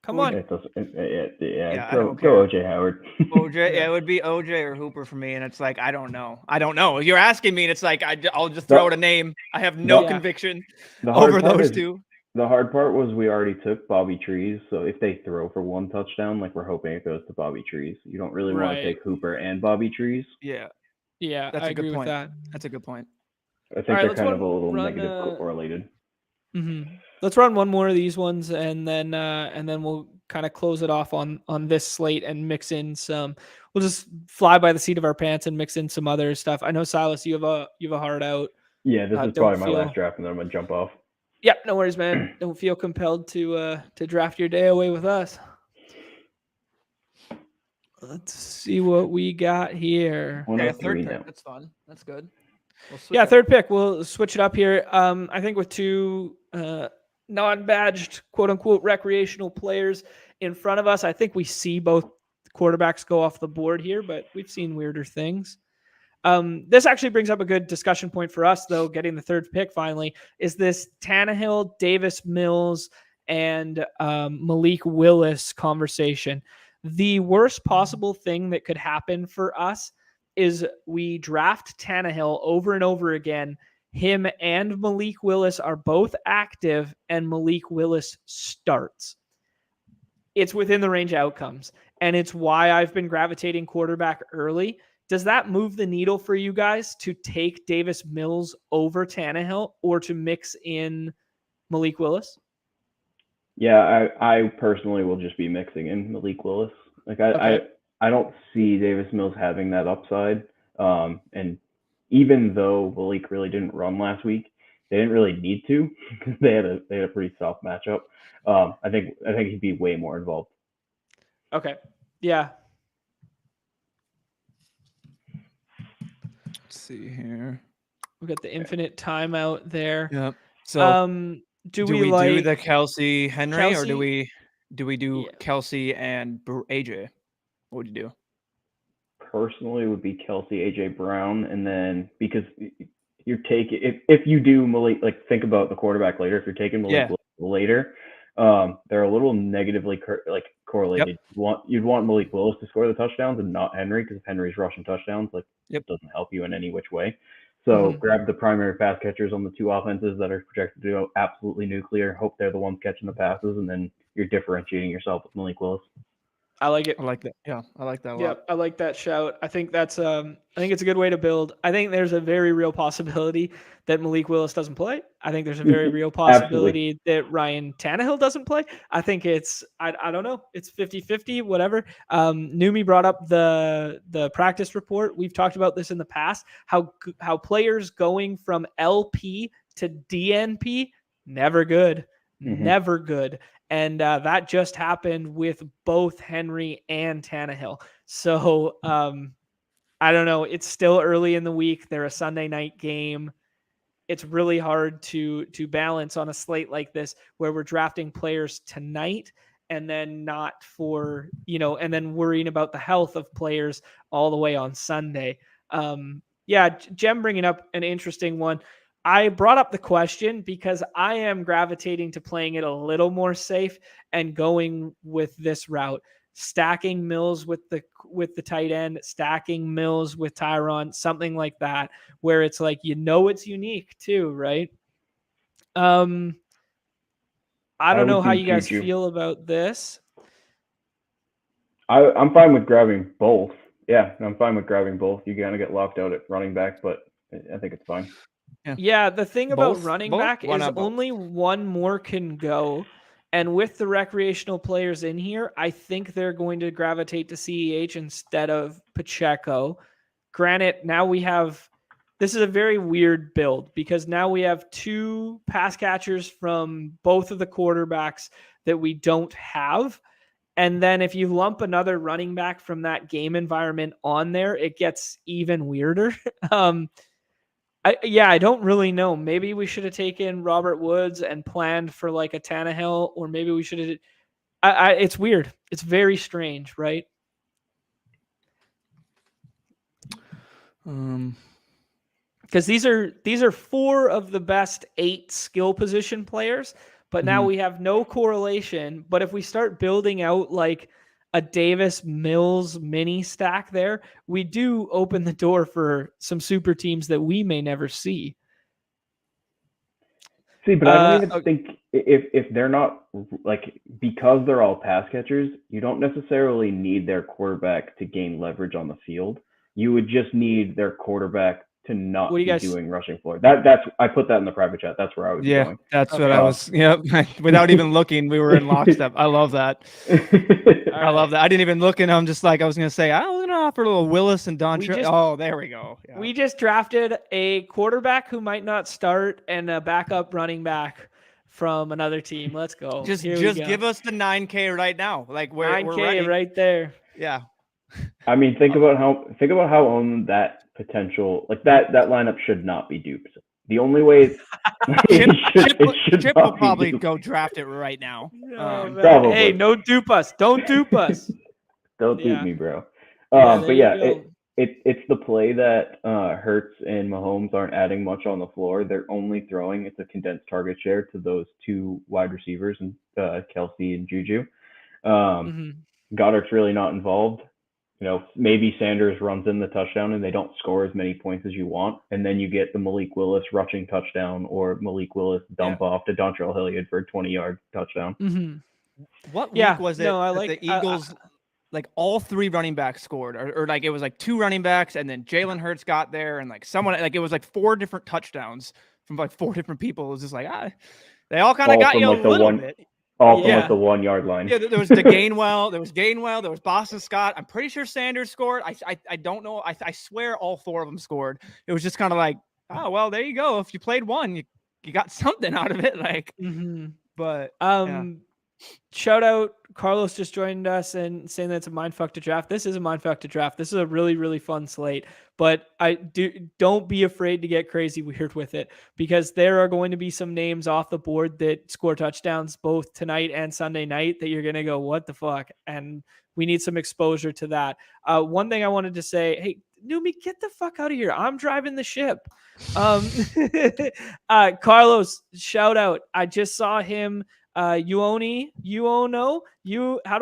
come on. Go OJ Howard. It would be OJ or Hooper for me, and it's like I don't know. You're asking me, and it's like I'll just throw out a name. I have no conviction over those 2. The hard part was we already took Bobby Trees, so if they throw for 1 touchdown, like we're hoping it goes to Bobby Trees. You don't really want to take Hooper and Bobby Trees. Yeah. Yeah, That's I a good agree point. with that. That's a good point. I think they're kind of a little negative correlated. Let's run one more of these ones, and then we'll kind of close it off on this slate and mix in some. We'll just fly by the seat of our pants and mix in some other stuff. I know, Silas, you have a hard out. Yeah, this is probably my last draft, and then I'm gonna jump off. Yeah, no worries, man. Don't feel compelled to draft your day away with us. Let's see what we got here. Okay, a third pick. Now. That's fun. That's good. Yeah, third pick. We'll switch it up here. I think with 2 non-badged, quote-unquote, recreational players in front of us, I think we see both quarterbacks go off the board here, but we've seen weirder things. This actually brings up a good discussion point for us, though, getting the third pick finally, is this Tannehill, Davis Mills, and Malik Willis conversation. The worst possible thing that could happen for us is we draft Tannehill over and over again. Him and Malik Willis are both active, and Malik Willis starts. It's within the range of outcomes, and it's why I've been gravitating quarterback early. Does that move the needle for you guys to take Davis Mills over Tannehill or to mix in Malik Willis? Yeah, I personally will just be mixing in Malik Willis. Like I don't see Davis Mills having that upside. And even though Malik really didn't run last week, they didn't really need to because they had a pretty soft matchup. I think he'd be way more involved. Okay. Yeah. Let's see here. We've got the infinite timeout there. Yep. So do we like do the Kelsey Henry or do we do Kelsey and AJ? What would you do? Personally, it would be Kelsey, AJ Brown, and then because you're taking if you do Malik, like think about the quarterback later. If you're taking Malik later, they're a little negatively correlated. Yep. You'd want Malik Willis to score the touchdowns and not Henry, because if Henry's rushing touchdowns, it doesn't help you in any which way. So grab the primary pass catchers on the 2 offenses that are projected to go absolutely nuclear. Hope they're the ones catching the passes, and then you're differentiating yourself with Malik Willis. I like it. I like that. Yeah, I like that a lot. Yeah, I like that shout. I think that's I think it's a good way to build. I think there's a very real possibility that Malik Willis doesn't play. I think there's a very real possibility that Ryan Tannehill doesn't play. I think it's I don't know. It's 50-50, whatever. Numi brought up the practice report. We've talked about this in the past, how players going from LP to DNP, never good. Never good. And that just happened with both Henry and Tannehill. So I don't know. It's still early in the week. They're a Sunday night game. It's really hard to balance on a slate like this where we're drafting players tonight and then not for, and then worrying about the health of players all the way on Sunday. Jem bringing up an interesting one. I brought up the question because I am gravitating to playing it a little more safe and going with this route, stacking Mills with the tight end, stacking Mills with Tyron, something like that, where it's like, it's unique too, right? I don't know how you guys feel about this. I'm fine with grabbing both. Yeah, I'm fine with grabbing both. You kind of get locked out at running back, but I think it's fine. Yeah, the thing about running back is only one more can go. And with the recreational players in here, I think they're going to gravitate to CEH instead of Pacheco. Granted, now this is a very weird build because now we have 2 pass catchers from both of the quarterbacks that we don't have. And then if you lump another running back from that game environment on there, it gets even weirder. I don't really know. Maybe we should have taken Robert Woods and planned for like a Tannehill, or maybe we should have. It's weird. It's very strange, right? Because these are 4 of the best 8 skill position players, but now we have no correlation. But if we start building out like a Davis Mills mini stack there, we do open the door for some super teams that we may never see. See, but I don't even think if they're not like, because they're all pass catchers, you don't necessarily need their quarterback to gain leverage on the field. You would just need their quarterback to not be doing rushing floor. That's I put that in the private chat. That's where I was going. That's what I was. Yep. Without even looking, we were in lockstep. I love that. I love that. I didn't even look, and I'm just like, I was gonna say, I was gonna offer a little Willis and Don. Oh, there we go. Yeah. We just drafted a quarterback who might not start and a backup running back from another team. Let's go. Just give us the 9K right now. Like we're 9K ready. right there. Yeah. I mean, think about how on that potential, like that lineup should not be duped. The only way Chip will probably go draft it right now. Probably. Hey, no dupe us. Don't dupe us. Don't dupe me, bro. But yeah, it's the play that Hurts and Mahomes aren't adding much on the floor. They're only throwing, it's a condensed target share to those two wide receivers, and Kelsey and Juju. Goddard's really not involved. You know, maybe Sanders runs in the touchdown and they don't score as many points as you want, and then you get the Malik Willis rushing touchdown or Malik Willis dump off to Dontrell Hilliard for a 20-yard touchdown. What week was it the Eagles, like all three running backs scored, or like it was like two running backs and then Jalen Hurts got there and like someone, like it was like 4 different touchdowns from like 4 different people. It was just like, they all kind of got you a little bit. All from like the 1 yard line. Yeah, there was the Gainwell, there was Boston Scott. I'm pretty sure Sanders scored. I don't know. I swear all 4 of them scored. It was just kind of like, oh well, there you go. If you played one, you got something out of it. Like, but shout out, Carlos just joined us and saying that it's a mindfuck to draft. This is a mindfuck to draft. This is a really, really fun slate. But don't be afraid to get crazy weird with it, because there are going to be some names off the board that score touchdowns both tonight and Sunday night that you're going to go, what the fuck? And we need some exposure to that. One thing I wanted to say, hey, Numi, get the fuck out of here. I'm driving the ship. Carlos, shout out. I just saw him. How do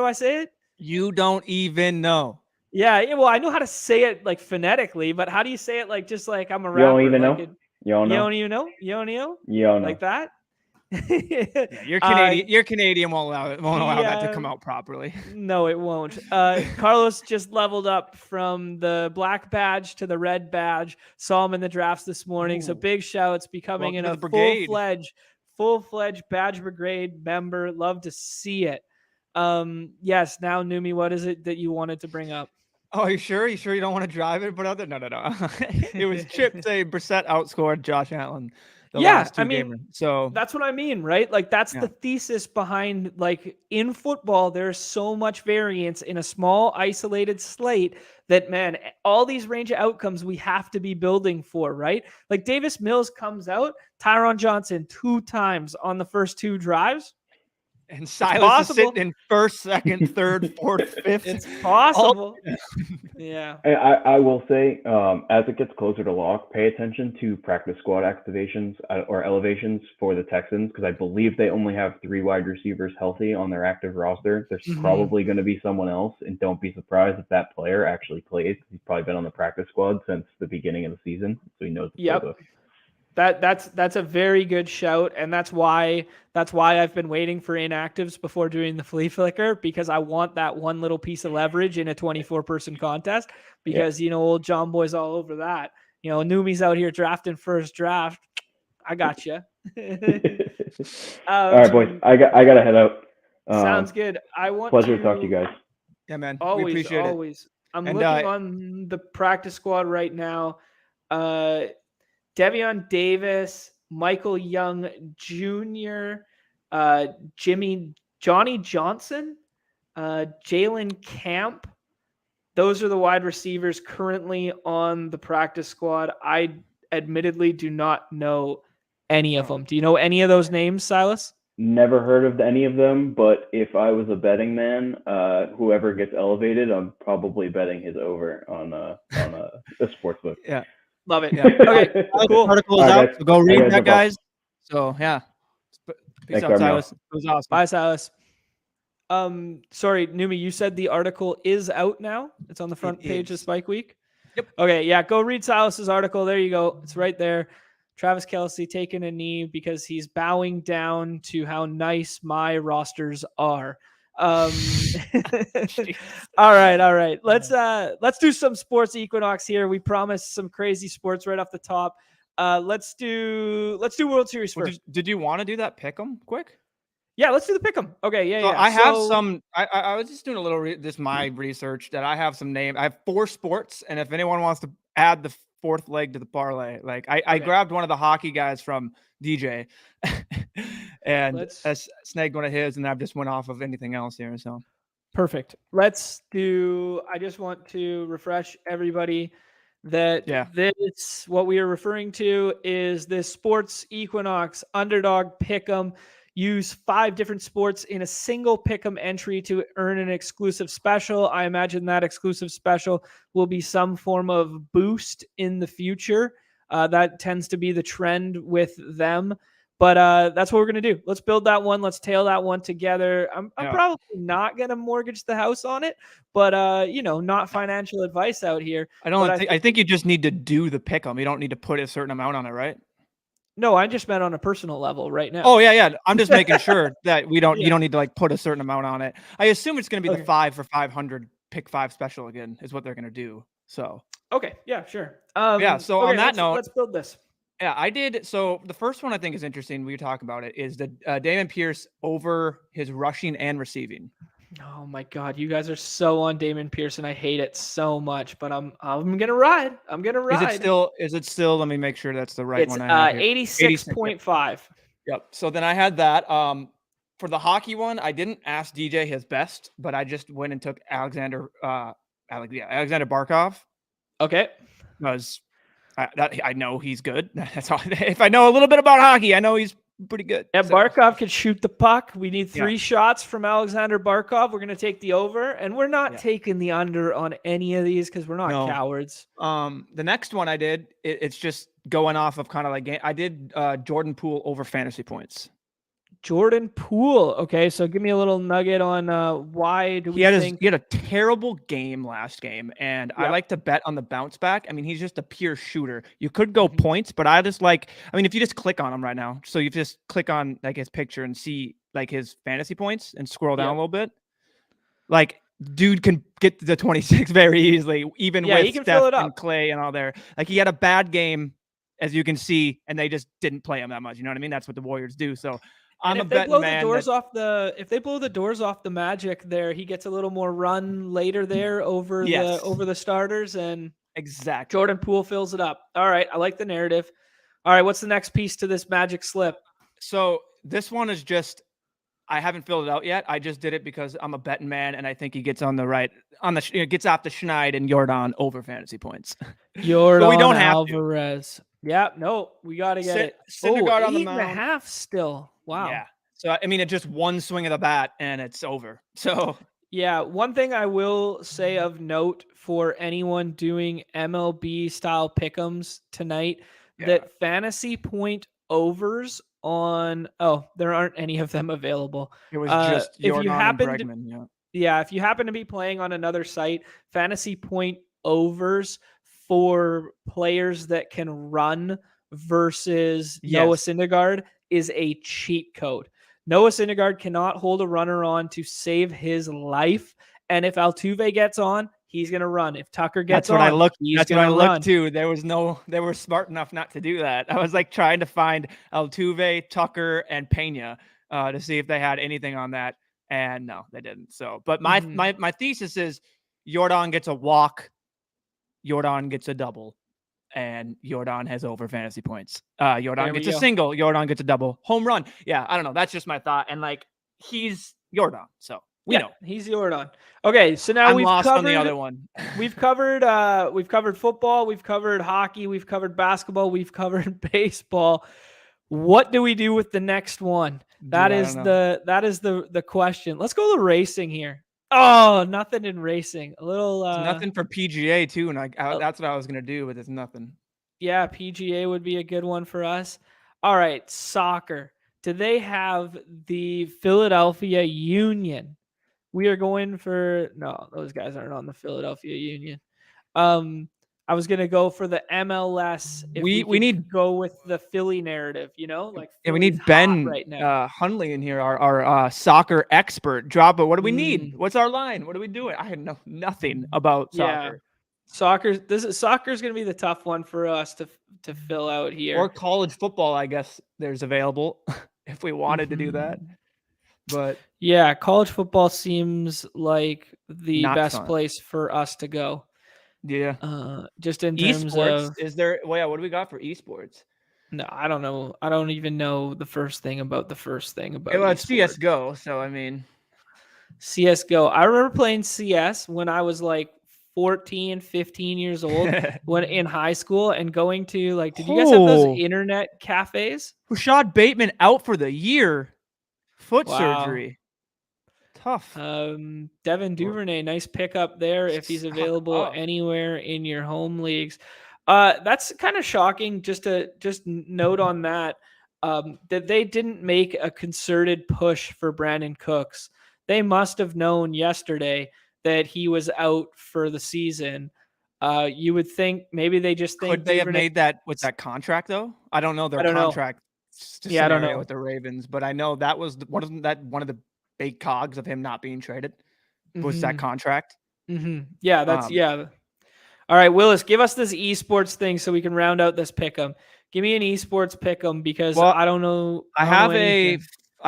I say it? You don't even know. Yeah, well, I know how to say it like phonetically, but how do you say it like just like I'm a rapper? You don't even know? You don't even know? You don't know? You don't know. Like that? You're Canadian. You're Canadian. Won't allow that to come out properly. No, it won't. Carlos just leveled up from the black badge to the red badge. Saw him in the drafts this morning. So big shouts, becoming a full-fledged badge brigade member. Love to see it. Yes. Now, Numi, what is it that you wanted to bring up? Oh, you sure? You don't want to drive it? But no. It was Chip saying Brissett outscored Josh Allen. So that's what I mean, right? Like that's the thesis behind, like, in football, there's so much variance in a small isolated slate that, man, all these range of outcomes we have to be building for, right? Like Davis Mills comes out, Tyron Johnson 2 times on the first 2 drives. And Silas is sitting in first, second, third, fourth, fifth. It's possible. Yeah. I will say, as it gets closer to lock, pay attention to practice squad activations or elevations for the Texans, because I believe they only have 3 wide receivers healthy on their active roster. There's probably going to be someone else, and don't be surprised if that player actually plays. He's probably been on the practice squad since the beginning of the season, so he knows the playbook. That's a very good shout, and that's why I've been waiting for inactives before doing the flea flicker, because I want that one little piece of leverage in a 24-person contest, because old John Boy's all over that. Numi's out here drafting first draft. I got you. All right, boys. I got to head out. Sounds good. Pleasure to talk to you guys. Yeah, man. Always, we appreciate it. I'm and, looking on the practice squad right now. Devion Davis, Michael Young Jr., Johnny Johnson, Jalen Camp. Those are the wide receivers currently on the practice squad. I admittedly do not know any of them. Do you know any of those names, Silas? Never heard of any of them, but if I was a betting man, whoever gets elevated, I'm probably betting his over on a sportsbook. Yeah. Love it. Yeah. Okay. Cool. Article is out. So go read that, guys. So yeah. Peace out, Silas. It was awesome. Bye, Silas. Sorry, Numi, you said the article is out now. It's on the front page of Spike Week. Yep. Okay. Yeah. Go read Silas's article. There you go. It's right there. Travis Kelce taking a knee because he's bowing down to how nice my rosters are. All right. Let's do some sports equinox here. We promised some crazy sports right off the top. Let's do World Series first. Did you want to do that pick'em quick? Yeah, let's do the pick'em. Okay, yeah. I have some. I was just doing a little my research that I have some name. I have 4 sports, and if anyone wants to add the 4th leg to the parlay, like I grabbed one of the hockey guys from DJ, and I snagged one of his, and I've just went off of anything else here. So perfect. I just want to refresh everybody that this what we are referring to is this sports equinox underdog pick'em. Use 5 different sports in a single pick'em entry to earn an exclusive special. I imagine that exclusive special will be some form of boost in the future. That tends to be the trend with them. But that's what we're going to do. Let's build that one. Let's tail that one together. I'm probably not going to mortgage the house on it, but not financial advice out here. I think you just need to do the pick'em. You don't need to put a certain amount on it, right? No, I just meant on a personal level right now. Oh yeah. I'm just making sure that you don't need to like put a certain amount on it. I assume it's going to be the 5 for 500 pick 5 special again is what they're going to do. So okay, yeah, sure. So on that note, let's build this. Yeah, I did. So the first one I think is interesting. We talk about it is the Dameon Pierce over his rushing and receiving. Oh my God, you guys are so on Dameon Pierce, and I hate it so much. But I'm gonna ride. Is it still? Let me make sure that's the right one. It's 86.5. Yep. So then I had that. For the hockey one, I didn't ask DJ his best, but I just went and took Alexander Barkov. Okay. Because I know he's good. That's all. If I know a little bit about hockey, I know he's pretty good. Yeah, Barkov can shoot the puck. We need 3 shots from Alexander Barkov. We're going to take the over, and we're not taking the under on any of these because we're not cowards. The next one I did, it's just going off of kind of like I did Jordan Poole over fantasy points. Jordan Poole. Okay, so give me a little nugget on why do we think he had a terrible game last game, and I like to bet on the bounce back. I mean, he's just a pure shooter. You could go points, but if you just click on him right now, so you just click on like his picture and see like his fantasy points and scroll down a little bit, like dude can get to the 26 very easily, even with Steph and Clay and all there. Like he had a bad game, as you can see, and they just didn't play him that much. You know what I mean? That's what the Warriors do. So if they blow the doors off the Magic there, he gets a little more run later there over the starters, and exactly Jordan Poole fills it up. All right, I like the narrative. All right, what's the next piece to this Magic slip? So this one is just I haven't filled it out yet. I just did it because I'm a betting man, and I think he gets gets off the Schneid and Jordan over fantasy points. Jordan we don't have Alvarez. Yeah, no, we got to get it. Syndergaard on the mound. 8.5 still. Wow. Yeah. So, I mean, it's just one swing of the bat and it's over. So, yeah. One thing I will say of note for anyone doing MLB style pick'ems tonight, that fantasy point overs on, there aren't any of them available. It was just Jordan and Bregman. If you happen to be playing on another site, fantasy point overs for players that can run versus Noah Syndergaard is a cheat code. Noah Syndergaard cannot hold a runner on to save his life. And if Altuve gets on, he's going to run. If Tucker gets on, he's going to run. Looked too. They were smart enough not to do that. I was like trying to find Altuve, Tucker, and Pena to see if they had anything on that. And no, they didn't. So, but my thesis is Jordan gets a walk, Jordan gets a double, and Jordan has over fantasy points. Jordan gets a single, Jordan gets a double, home run. Yeah, I don't know. That's just my thought. And like, he's Jordan, so we know he's Jordan. Okay, so now we've covered on the other one. we've covered football, we've covered hockey, we've covered basketball, we've covered baseball. What do we do with the next one? That is the question. Let's go to racing here. Oh, nothing in racing. A little nothing for PGA too, and that's what I was gonna do, but there's nothing. Yeah, PGA would be a good one for us. All right, soccer. Do they have the Philadelphia Union? We are going for no. Those guys aren't on the Philadelphia Union. I was gonna go for the MLS. If we need go with the Philly narrative, like we Philly's need hot Ben right now. Hunley in here, our soccer expert. Drop it. What do we need? What's our line? What are we doing? I know nothing about soccer. Soccer's going to be the tough one for us to fill out here. Or college football, I guess there's available if we wanted to do that. But yeah, college football seems like the best fun. place for us to go. Yeah. Just in terms esports, of, is there? Well, yeah. What do we got for esports? No, I don't know. I don't even know the first thing about the first thing about. Well, it's CS:GO. So I mean, CS:GO. I remember playing CS when I was like 14, 15 years old, when in high school, and going to did you guys have those internet cafes? Rashad Bateman out for the year, foot surgery. Tough. Devin Duvernay, nice pickup there if he's available anywhere in your home leagues. That's kind of shocking. Just note on that, that they didn't make a concerted push for Brandon Cooks. They must have known yesterday that he was out for the season. You would think maybe they just think. Could they have made that with that contract though? I don't know their contract. Yeah, I don't know with the Ravens, but I know that wasn't that one of the big cogs of him not being traded was that contract. Yeah, that's yeah. All right, Willis, give us this esports thing so we can round out this pick'em. Give me an esports pick'em because I don't know. I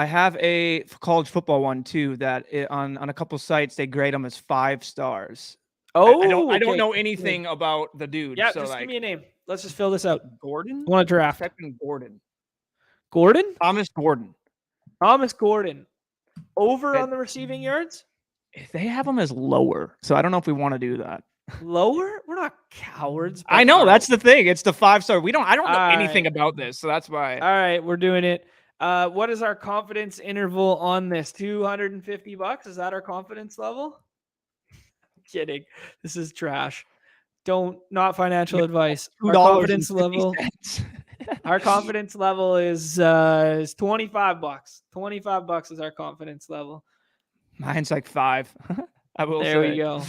have a college football one too that on a couple sites they grade them as 5 stars. Oh, I don't know anything about the dude. Yeah, so just give me a name. Let's just fill this out. Gordon? I want to draft. Gordon. Gordon? Thomas Gordon. Thomas Gordon. Over on the receiving yards? They have him as lower, so I don't know if we want to do that. Lower? We're not cowards. I know that's the thing. It's the 5-star. I don't know anything about this, so that's why. All right, we're doing it. What is our confidence interval on this? $250? Is that our confidence level? Kidding. This is trash. Not financial advice. Our confidence level. Our confidence level is $25. $25 is our confidence level. Mine's like 5. I will say. There we go.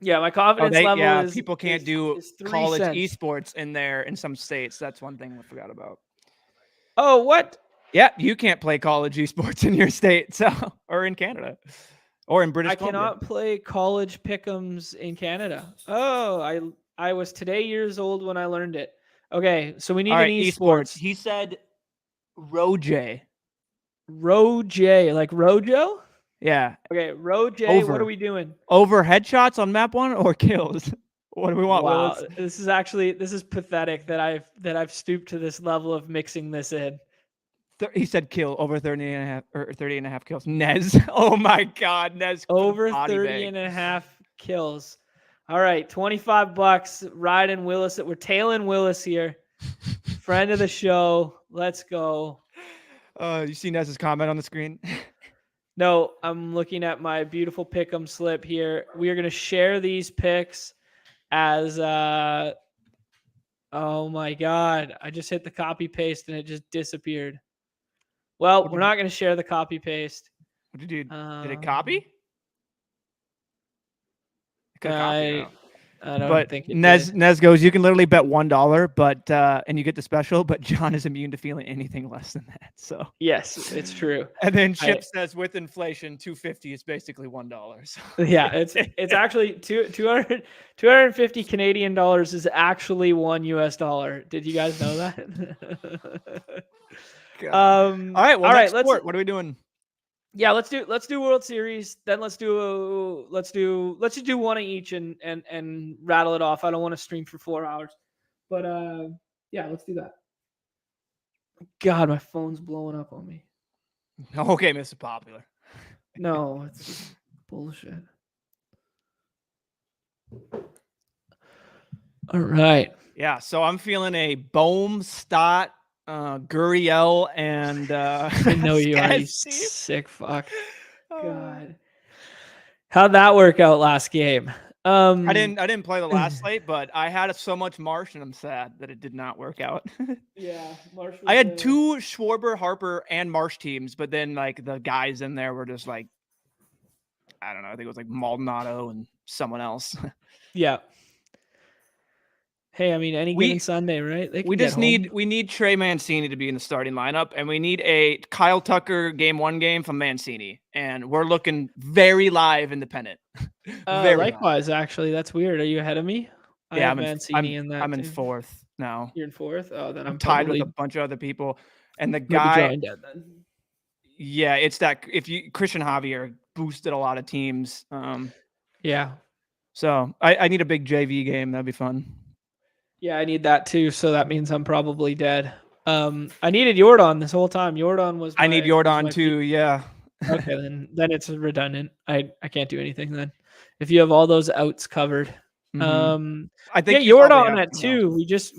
Yeah, my confidence level is. People can't do college esports in some states. That's one thing I forgot about. Oh, what? Yeah, you can't play college esports in your state, or in Canada, or in British Columbia. I cannot play college pick'ems in Canada. Oh, I was today years old when I learned it. Okay, so we need an esports. He said Roj. Roj, like Rojo? Yeah. Okay, Roj, what are we doing? Over headshots on map 1 or kills? What do we want, wow, Willis? This is pathetic that I've stooped to this level of mixing this in. He said kill over 30 and a half kills. Nez. Oh my God, Nez. Over 30 and a half kills. All right, $25. Riding Willis. We're tailing Willis here. Friend of the show. Let's go. You see Nez's comment on the screen? No, I'm looking at my beautiful pick'em slip here. We are going to share these picks as oh my God. I just hit the copy paste and it just disappeared. Well, we're not going to share the copy paste. What did you do? Did it copy? I don't think it Nez goes, you can literally bet $1, but and you get the special, but John is immune to feeling anything less than that. So yes, it's true. And then Chip says with inflation, $2.50 is basically $1. So. Yeah, it's actually 250 Canadian dollars is actually $1 US. Did you guys know that? All right, what are we doing? Yeah, let's do World Series. Then let's just do one of each and rattle it off. I don't want to stream for 4 hours, but yeah, let's do that. God, my phone's blowing up on me. Okay, Mr. Popular. No, it's just bullshit. All right. Yeah, so I'm feeling a Bohm, Stott, Gurriel, and I know you are, you sick fuck. God, how'd that work out last game? I didn't play the last slate, but I had so much Marsh, and I'm sad that it did not work out. Yeah, Marsh. I had 2 Schwarber, Harper, and Marsh teams, but then like the guys in there were just like, I don't know. I think it was like Maldonado and someone else. Yeah. Hey, I mean, any given Sunday, right? We need Trey Mancini to be in the starting lineup, and we need a Kyle Tucker game 1 game from Mancini, and we're looking very live independent. Likewise, actually, that's weird. Are you ahead of me? Yeah, I have Mancini in that. I'm in 4th now. You're in 4th. Oh, then I'm tied with a bunch of other people, and the guy. Dead, then. Yeah, it's that Christian Javier boosted a lot of teams. Yeah. So I need a big JV game. That'd be fun. Yeah, I need that too. So that means I'm probably dead. I needed Jordan this whole time. Jordan was. I need Jordan too. Yeah. Okay, then it's redundant. I can't do anything then. If you have all those outs covered. I think Jordan at 2. We just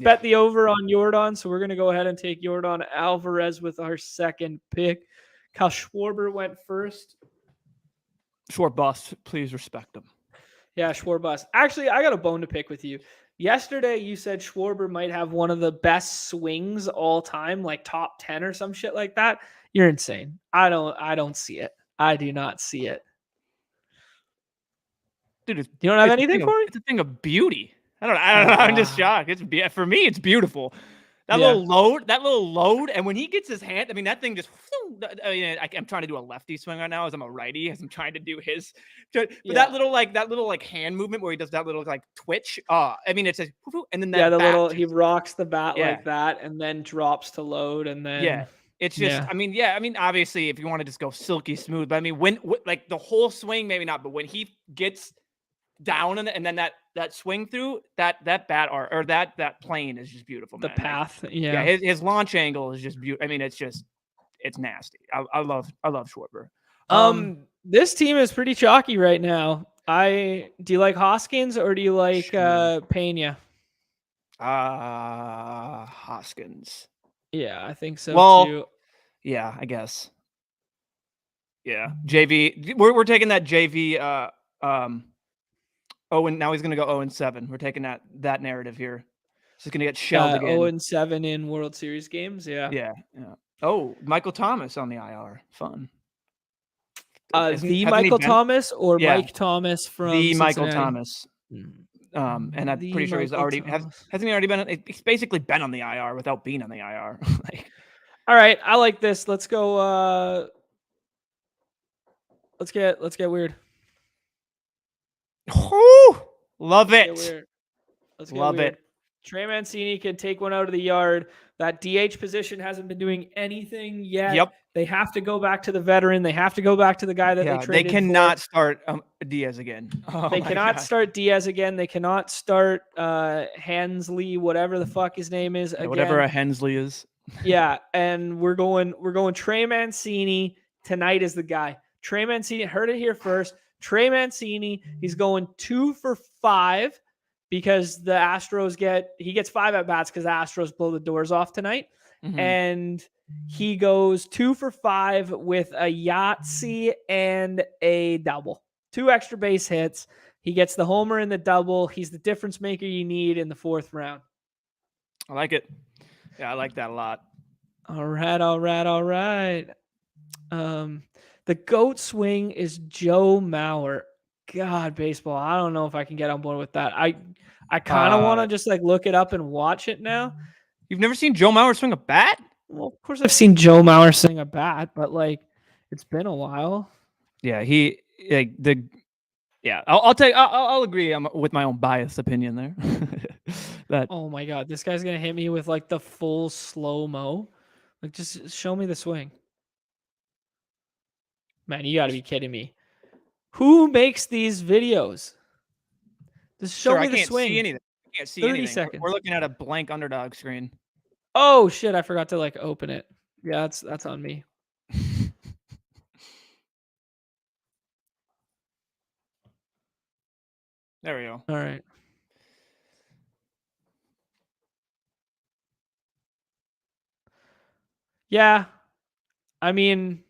bet the over on Jordan, so we're gonna go ahead and take Jordan Alvarez with our second pick. Kyle Schwarber went first. Schwarber bust. Please respect him. Yeah, Schwarber bust. Actually, I got a bone to pick with you. Yesterday, you said Schwarber might have one of the best swings all time, like top 10 or some shit like that. You're insane. I don't see it. I do not see it. Dude, you don't have anything for me? It's a thing of beauty. I don't know. I'm just shocked. For me, it's beautiful. That little load, and when he gets his hand, I mean, that thing just. I'm trying to do a lefty swing right now, as I'm a righty, as I'm trying to do his. But that little hand movement where he does that little like twitch. I mean, it's like, and then that he rocks the bat like that, and then drops to load, and then it's just. I mean, obviously, if you want to just go silky smooth, but I mean, when like the whole swing, maybe not, but when he gets down and then that swing through that bat or that plane is just beautiful. The man. path, his launch angle is just beautiful. I mean, it's nasty. I love Schwarber. This team is pretty chalky right now. Do you like Hoskins or do you like Pena? Hoskins. Yeah, I think so too. Yeah, I guess. Yeah, JV. We're taking that JV. And now he's going to go 0-7. We're taking that narrative here. He's going to get shelled again. 0-7 in World Series games. Yeah. Oh, Michael Thomas on the IR. Fun. Michael Thomas or Mike Thomas from the Cincinnati? Michael Thomas. And I'm pretty sure he's already hasn't he already been? He's basically been on the IR without being on the IR. All right, I like this. Let's go. Let's get weird. Love it. Let's love it. Trey Mancini can take one out of the yard. That DH position hasn't been doing anything yet. Yep. They have to go back to the veteran. They have to go back to the guy that they traded. They cannot start Diaz again. They cannot start Diaz again. They cannot start Hensley, whatever the fuck his name is. Again. Whatever a Hensley is. Yeah, and we're going Trey Mancini tonight is the guy. Trey Mancini, heard it here first. Trey Mancini, he's going 2 for 5 because the Astros gets 5 at bats because the Astros blow the doors off tonight. Mm-hmm. And he goes 2 for 5 with a Yahtzee and a double. 2 extra base hits. He gets the homer and the double. He's the difference maker you need in the 4th round. I like it. Yeah, I like that a lot. All right. The GOAT swing is Joe Mauer. God, baseball. I don't know if I can get on board with that. I kind of want to just like look it up and watch it now. You've never seen Joe Mauer swing a bat? Well, of course I've seen Joe Mauer swing a bat, but like it's been a while. Yeah, I'll agree with my own biased opinion there. Oh my God, this guy's gonna hit me with like the full slow-mo. Like, just show me the swing. Man, you gotta be kidding me. Who makes these videos? Just show me the swing. See anything. I can't see 30 anything. seconds. We're looking at a blank Underdog screen. Oh shit, I forgot to like open it. Yeah, that's on me. There we go. All right. Yeah. I mean,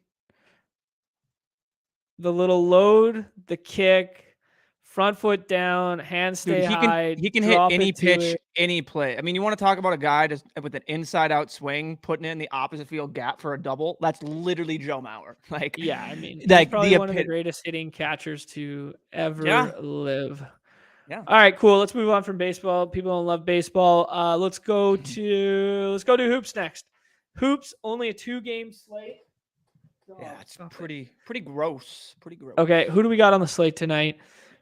the little load, the kick, front foot down, hand stay high. He can hit any pitch, any play. I mean, you want to talk about a guy just with an inside-out swing, putting it in the opposite field gap for a double? That's literally Joe Mauer. Like, yeah, I mean, he's probably one of the greatest hitting catchers to ever live. Yeah. All right, cool. Let's move on from baseball. People don't love baseball. Let's go to hoops next. Hoops, only a 2-game slate. Yeah, it's pretty gross. Pretty gross. Okay, who do we got on the slate tonight?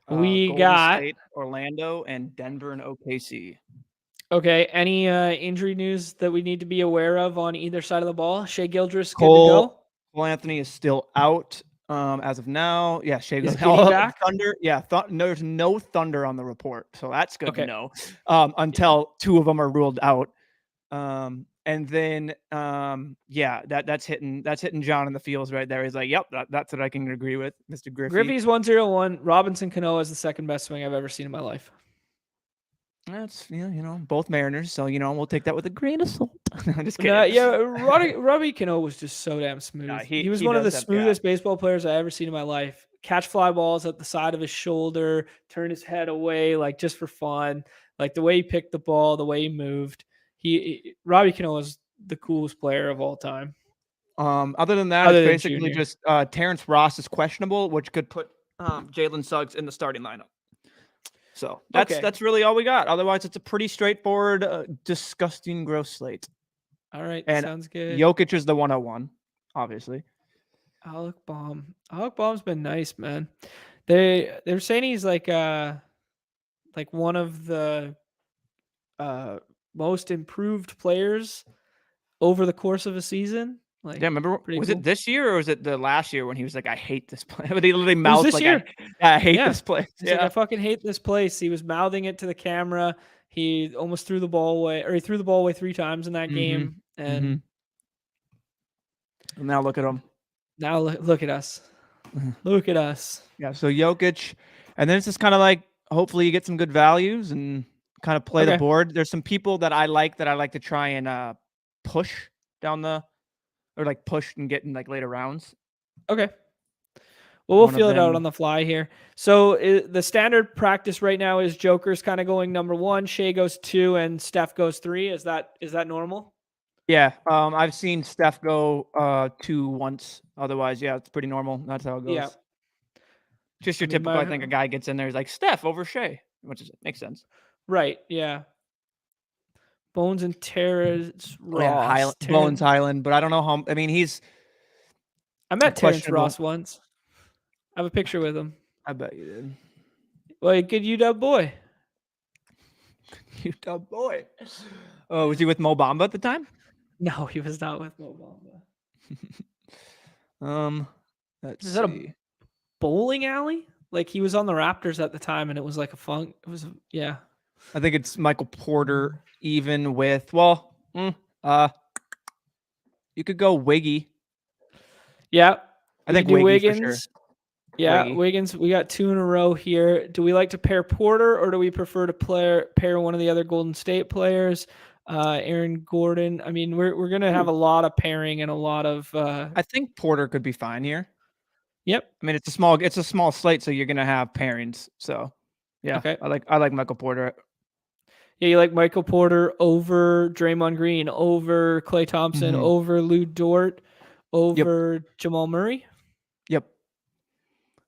We Golden got State, Orlando, and Denver and OKC. Okay, any injury news that we need to be aware of on either side of the ball? Shea Gildress good to go? Cole Anthony is still out as of now. Yeah, Shea Is goes back? Thunder. Yeah, there's no Thunder on the report, so that's good to know. Yeah. Until 2 of them are ruled out. And then that's hitting John in the feels right there. He's like, yep, that's what I can agree with, Mr. Griffey. Griffey's 101. Robinson Cano is the second best swing I've ever seen in my life. That's both Mariners, so we'll take that with a grain of salt. I'm just kidding. Robbie Cano was just so damn smooth. He was one of the smoothest baseball players I ever seen in my life. Catch fly balls at the side of his shoulder, turn his head away, like just for fun. Like the way he picked the ball, the way he moved. Robbie Cano was the coolest player of all time. Other than that, it's basically just Terrence Ross is questionable, which could put Jalen Suggs in the starting lineup. So that's really all we got. Otherwise, it's a pretty straightforward, disgusting, gross slate. All right, and sounds good. Jokic is the 101, obviously. Alec Baum's been nice, man. They're saying he's like one of the most improved players over the course of a season. Like, yeah, remember, was it this year or was it the last year when he was like, I hate this place? But he literally mouthed this like, year. I hate this place. He's like, I fucking hate this place. He was mouthing it to the camera. He almost threw the ball away, or he threw the ball away 3 times in that game. And now look at him. Now look at us. Look at us. Yeah, so Jokic. And then it's just kind of like, hopefully you get some good values and kind of play the board. There's some people that I like to try and push down or like push and get in like later rounds. Okay. Well, we'll feel it out on the fly here. So the standard practice right now is Joker's kind of going number 1, Shea goes 2, and Steph goes 3. Is that normal? Yeah. I've seen Steph go 2 once. Otherwise, yeah, it's pretty normal. That's how it goes. Yeah. Just your typical, I think a guy gets in there, he's like, Steph over Shea, which makes sense. Right, yeah. Bones and Terrence Ross. Bones Highland, but I don't know how. I mean, I met Terrence Ross once. I have a picture with him. I bet you did. Well, good UW boy. UW boy. Oh, was he with Mo Bamba at the time? No, he was not with Mo Bamba. Is that a bowling alley? Like he was on the Raptors at the time, and it was like a funk. It was I think it's Michael Porter, even with you could go Wiggy. Yeah, I think Wiggins. For sure. Yeah, Wiggins. We got 2 in a row here. Do we like to pair Porter, or do we prefer to pair one of the other Golden State players? Aaron Gordon. I mean, we're gonna have a lot of pairing and a lot of. I think Porter could be fine here. Yep. I mean, it's a small slate, so you're gonna have pairings. So, yeah. Okay. I like Michael Porter. Yeah, you like Michael Porter over Draymond Green, over Klay Thompson, over Lou Dort, over Jamal Murray? Yep.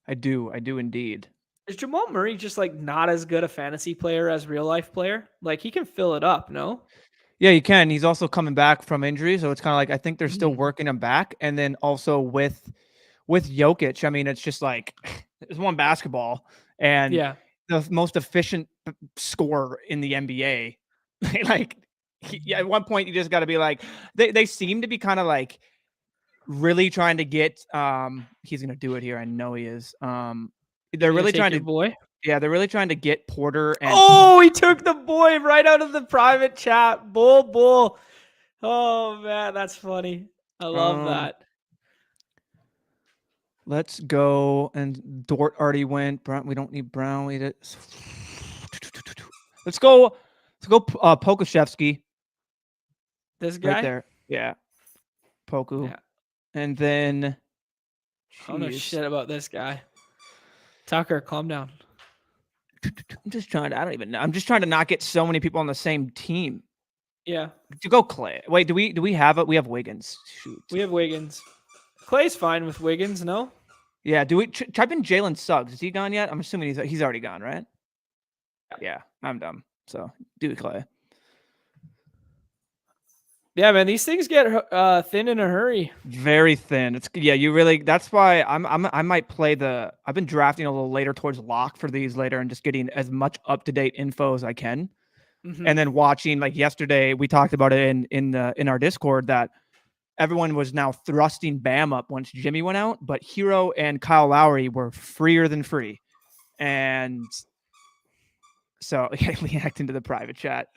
I do indeed. Is Jamal Murray just like not as good a fantasy player as real life player? Like he can fill it up, no? Yeah, he can. He's also coming back from injury, so it's kind of like I think they're still working him back. And then also with Jokic, I mean, it's just like it's one basketball and the most efficient scorer in the NBA. Like, at one point, you just got to be like, they seem to be kind of like really trying to get. He's gonna do it here. I know he is. They're really trying to boy. Yeah, they're really trying to get Porter. And he took the boy right out of the private chat. Bull. Oh man, that's funny. I love that. Let's go. And Dort already went. Brown. We don't need Brown. Let's go. Pokuševski. This guy right there. Yeah. Poku. Yeah. And then. I don't know shit about this guy. Tucker, calm down. I'm just trying to. I don't even know. I'm just trying to not get so many people on the same team. Yeah. To go Klay. Wait, do we have it? We have Wiggins. Shoot. We have Wiggins. Clay's fine with Wiggins, no? Yeah. Do we type in Jalen Suggs? Is he gone yet? I'm assuming he's already gone, right? Yeah, I'm dumb. So do Clay. Yeah, man, these things get thin in a hurry. Very thin. It's you really. That's why I might play the. I've been drafting a little later towards lock for these later and just getting as much up to date info as I can, and then watching like yesterday we talked about it in our Discord that everyone was now thrusting Bam up once Jimmy went out, but Hero and Kyle Lowry were freer than free, and so we hacked into the private chat.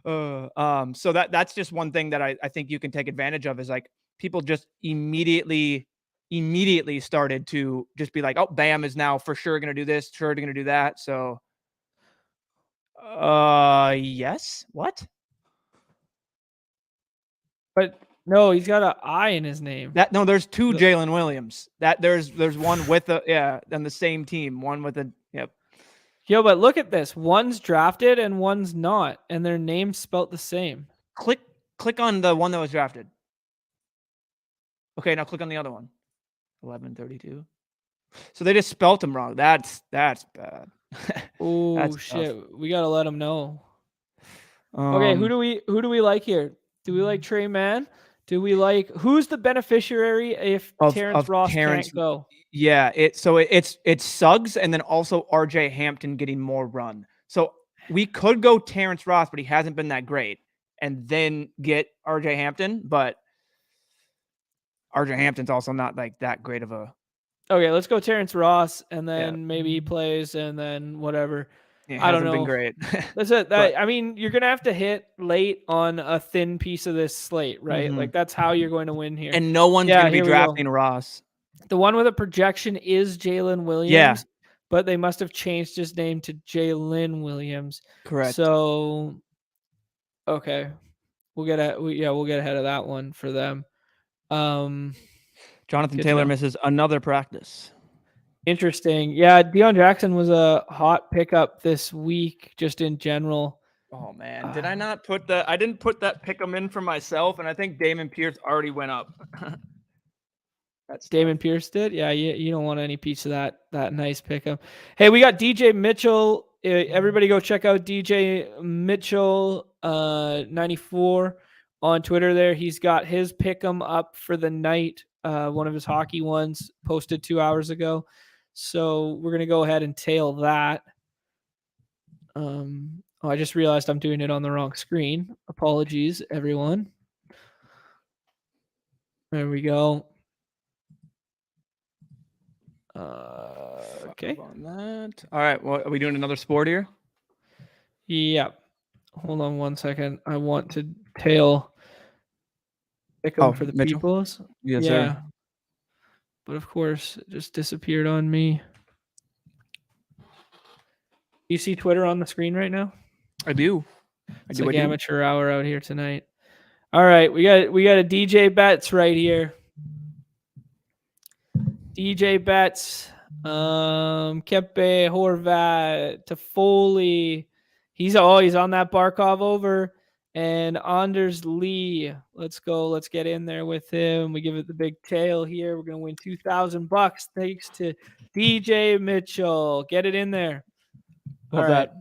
So that's just one thing that I think you can take advantage of is like people just immediately started to just be like, oh, Bam is now for sure going to do this, sure going to do that. So, yes. What? But no, he's got an I in his name. There's two Jalen Williams. There's one with on the same team, one with a yep. Yo, but look at this. One's drafted and one's not, and their name's spelt the same. Click on the one that was drafted. Okay, now click on the other one. 1132. So they just spelt them wrong. That's bad. Oh shit. Tough. We gotta let them know. Okay, who do we like here? Do we like Trey Mann? Do we like who's the beneficiary if Terrence Ross can't go? Yeah, it's Suggs and then also RJ Hampton getting more run. So we could go Terrence Ross, but he hasn't been that great, and then get RJ Hampton, but RJ Hampton's also not like that great of a. Okay, let's go Terrence Ross, and then maybe he plays, and then whatever. I don't know. Been great. That's it. I mean, you're gonna have to hit late on a thin piece of this slate, right? Mm-hmm. Like that's how you're going to win here. And no one's gonna be drafting Ross. The one with a projection is Jalen Williams, but they must have changed his name to Jalen Williams. Correct. So, okay, we'll get ahead of that one for them. Jonathan Taylor misses another practice. Interesting. Yeah, Deion Jackson was a hot pickup this week, just in general. Oh man, did I not put that? I didn't put that pick'em in for myself, and I think Damon Pierce already went up. That's Damon Pierce did. Yeah, you don't want any piece of that nice pickup. Hey, we got DJ Mitchell. Everybody go check out DJ Mitchell 94 on Twitter. There, he's got his pick'em up for the night. One of his hockey ones posted 2 hours ago. So we're gonna go ahead and tail that. I just realized I'm doing it on the wrong screen. Apologies, everyone. There we go. Okay. On that. All right. Well, are we doing another sport here? Yep. Hold on 1 second. I want to tail pick them for the Mitchell? Peoples. Yes, sir. But of course, it just disappeared on me. You see Twitter on the screen right now? I do. It's like amateur hour out here tonight. All right, we got a DJ Betts right here. DJ Betts, Kempe, Horvat, Toffoli. He's on that Barkov over. And Anders Lee. Let's go. Let's get in there with him. We give it the big tail here. We're going to win $2,000 thanks to DJ Mitchell. Get it in there. Love that.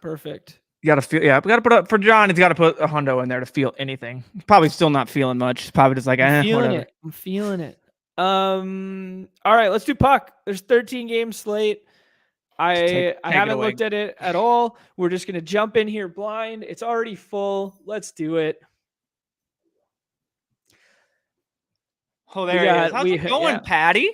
Perfect. You got to feel, we got to put up for John. He's got to put a hundo in there to feel anything. Probably still not feeling much. Probably just like, whatever. I'm feeling it. All right, let's do puck. There's 13 game slate. I haven't looked at it at all. We're just going to jump in here blind. It's already full. Let's do it. Oh, there he is. How's it going, Patty?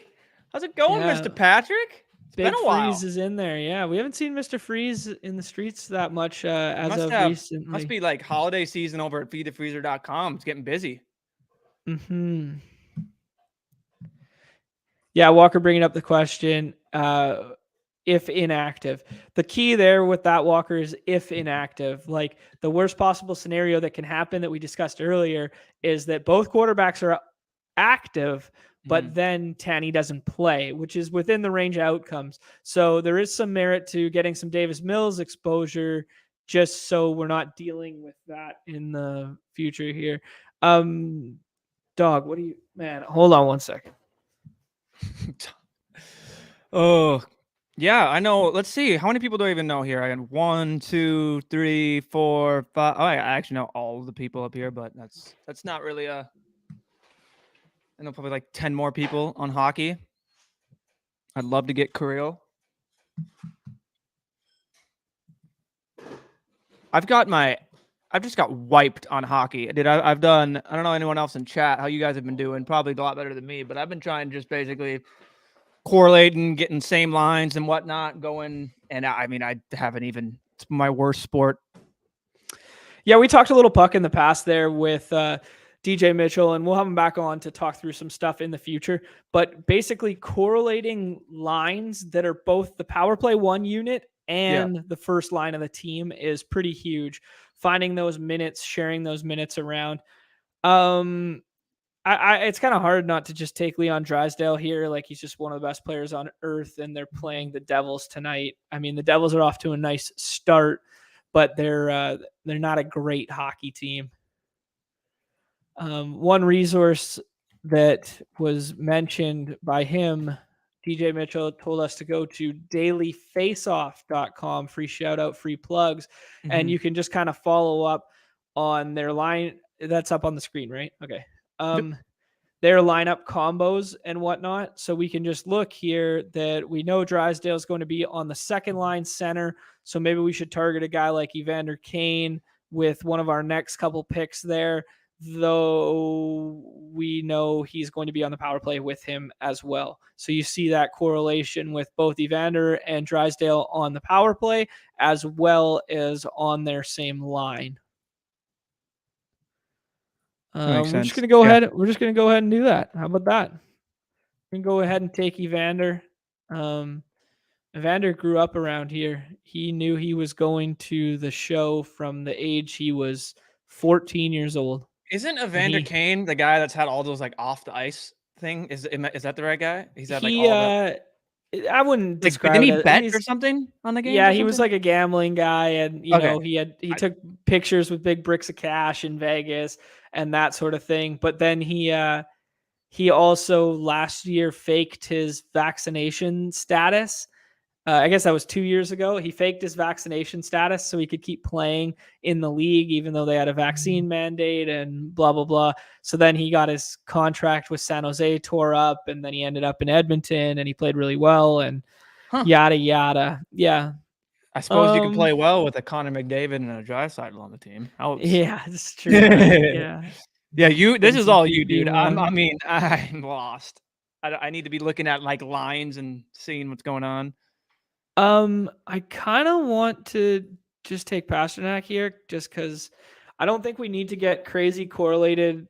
How's it going, Mr. Patrick? It's been a while. Freeze is in there. Yeah, we haven't seen Mr. Freeze in the streets that much recently. Must be like holiday season over at feedthefreezer.com. It's getting busy. Mm-hmm. Yeah, Walker bringing up the question. If inactive. The key there with that, Walker, is if inactive. Like the worst possible scenario that can happen that we discussed earlier is that both quarterbacks are active, but then Tanny doesn't play, which is within the range of outcomes. So there is some merit to getting some Davis Mills exposure just so we're not dealing with that in the future here. Dog, what do you, man, hold on 1 second. Oh, Yeah, I know. Let's see. How many people do I even know here? I got 1, 2, 3, 4, 5. Oh, I actually know all of the people up here, but that's not really I know probably like 10 more people on hockey. I'd love to get Kirill. I've just got wiped on hockey. I've done, I don't know anyone else in chat how you guys have been doing, probably a lot better than me, but I've been trying just basically correlating, getting same lines and whatnot going. And I mean, I haven't even, it's my worst sport. Yeah, we talked a little puck in the past there with DJ Mitchell, and we'll have him back on to talk through some stuff in the future. But basically correlating lines that are both the power play 1 unit and the first line of the team is pretty huge. Finding those minutes, sharing those minutes around. It's kind of hard not to just take Leon Drysdale here. Like, he's just one of the best players on earth, and they're playing the Devils tonight. I mean, the Devils are off to a nice start, but they're not a great hockey team. One resource that was mentioned by him, DJ Mitchell, told us to go to dailyfaceoff.com, free shout out, free plugs. Mm-hmm. And you can just kind of follow up on their line. That's up on the screen, right? Okay. Their lineup combos and whatnot. So we can just look here that we know Drysdale is going to be on the second line center. So maybe we should target a guy like Evander Kane with one of our next couple picks there, though we know he's going to be on the power play with him as well. So you see that correlation with both Evander and Drysdale on the power play as well as on their same line. We're just going to go ahead. We're just going to go ahead and do that. How about that? We can go ahead and take Evander. Evander grew up around here. He knew he was going to the show from the age he was 14 years old. Isn't Evander Kane the guy that's had all those like off the ice thing? Is that the right guy? He's had like all that. I wouldn't describe it. Didn't he bet or something on the game? Yeah, he was like a gambling guy, and you know, he took pictures with big bricks of cash in Vegas and that sort of thing. But then he also last year faked his vaccination status. I guess that was 2 years ago. He faked his vaccination status so he could keep playing in the league, even though they had a vaccine mandate and blah, blah, blah. So then he got his contract with San Jose tore up, and then he ended up in Edmonton, and he played really well, and yada, yada. Yeah. I suppose you can play well with a Connor McDavid and a Draisaitl on the team. Yeah, it's true. Yeah. Yeah, this is all you, dude. I'm lost. I need to be looking at like lines and seeing what's going on. I kind of want to just take Pasternak here just because I don't think we need to get crazy correlated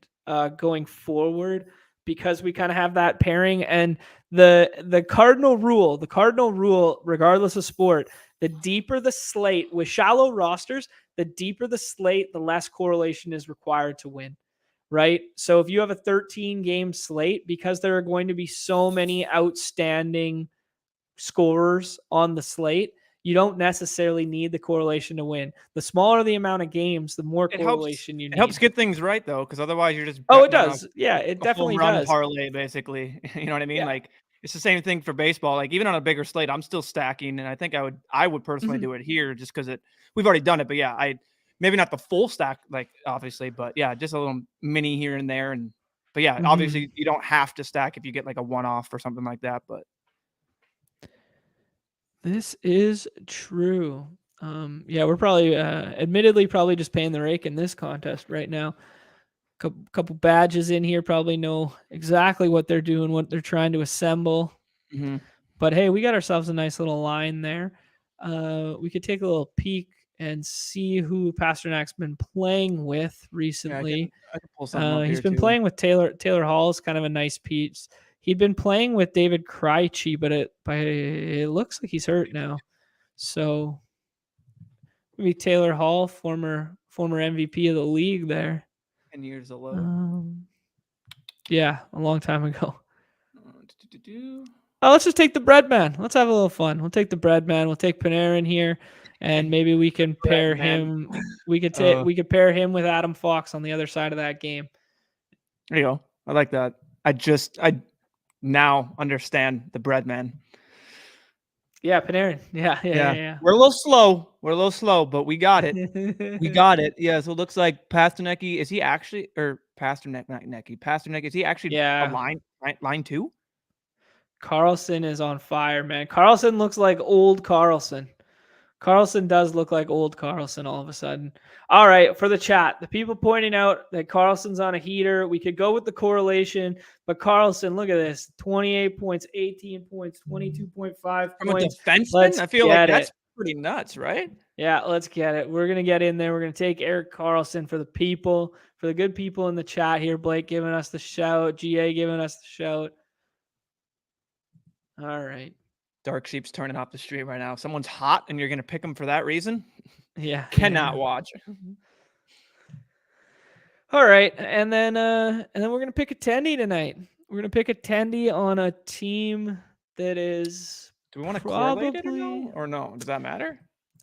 going forward, because we kind of have that pairing. And the cardinal rule, regardless of sport, the deeper the slate with shallow rosters, the deeper the slate, the less correlation is required to win. Right? So if you have a 13-game slate, because there are going to be so many outstanding scorers on the slate, you don't necessarily need the correlation to win. The smaller the amount of games, the more correlation you need. It helps get things right, though, because otherwise you're just it does. Yeah, it definitely does. Parlay, basically. You know what I mean? Yeah. Like, it's the same thing for baseball. Like, even on a bigger slate, I'm still stacking, and I think I would personally do it here just because we've already done it. But yeah, maybe not the full stack, like, obviously, but yeah, just a little mini here and there. But yeah, obviously you don't have to stack if you get like a one-off or something like that. But this is true. Yeah, we're probably, admittedly, probably just paying the rake in this contest right now. Couple badges in here probably know exactly what they're doing, what they're trying to assemble. Mm-hmm. But hey, we got ourselves a nice little line there. We could take a little peek and see who Pasternak's been playing with recently. I can pull something up he's been playing with Taylor Hall. Is kind of a nice piece. He'd been playing with David Krejci, but it looks like he's hurt now. So maybe Taylor Hall, former MVP of the league there. 10 years ago. Yeah, a long time ago. Let's just take the bread man. Let's have a little fun. We'll take the bread man. We'll take Panarin here, and maybe we can pair him. We could pair him with Adam Fox on the other side of that game. There you go. I like that. I now understand the bread man. Yeah, Panarin. Yeah. We're a little slow, but we got it. We got it. Yeah. So it looks like Pasternecki. Is he actually, or Pasternak? Is he actually a line 2? Carlson is on fire, man. Carlson looks like old Carlson. Carlson does look like old Carlson all of a sudden. All right, for the chat, the people pointing out that Carlson's on a heater. We could go with the correlation, but Carlson, look at this: 28 points, 18 points, 22.5 From a points. defenseman, I feel like that's pretty nuts, right? Yeah, let's get it. We're gonna get in there. We're gonna take Erik Karlsson for the people, for the good people in the chat here. Blake giving us the shout. GA giving us the shout. All right. Dark Sheep's turning off the stream right now. Someone's hot and you're going to pick them for that reason? Yeah. Cannot watch. All right. And then we're going to pick a tendy tonight. We're going to pick a tendy on a team that is Do we want to correlate it or no? Does that matter?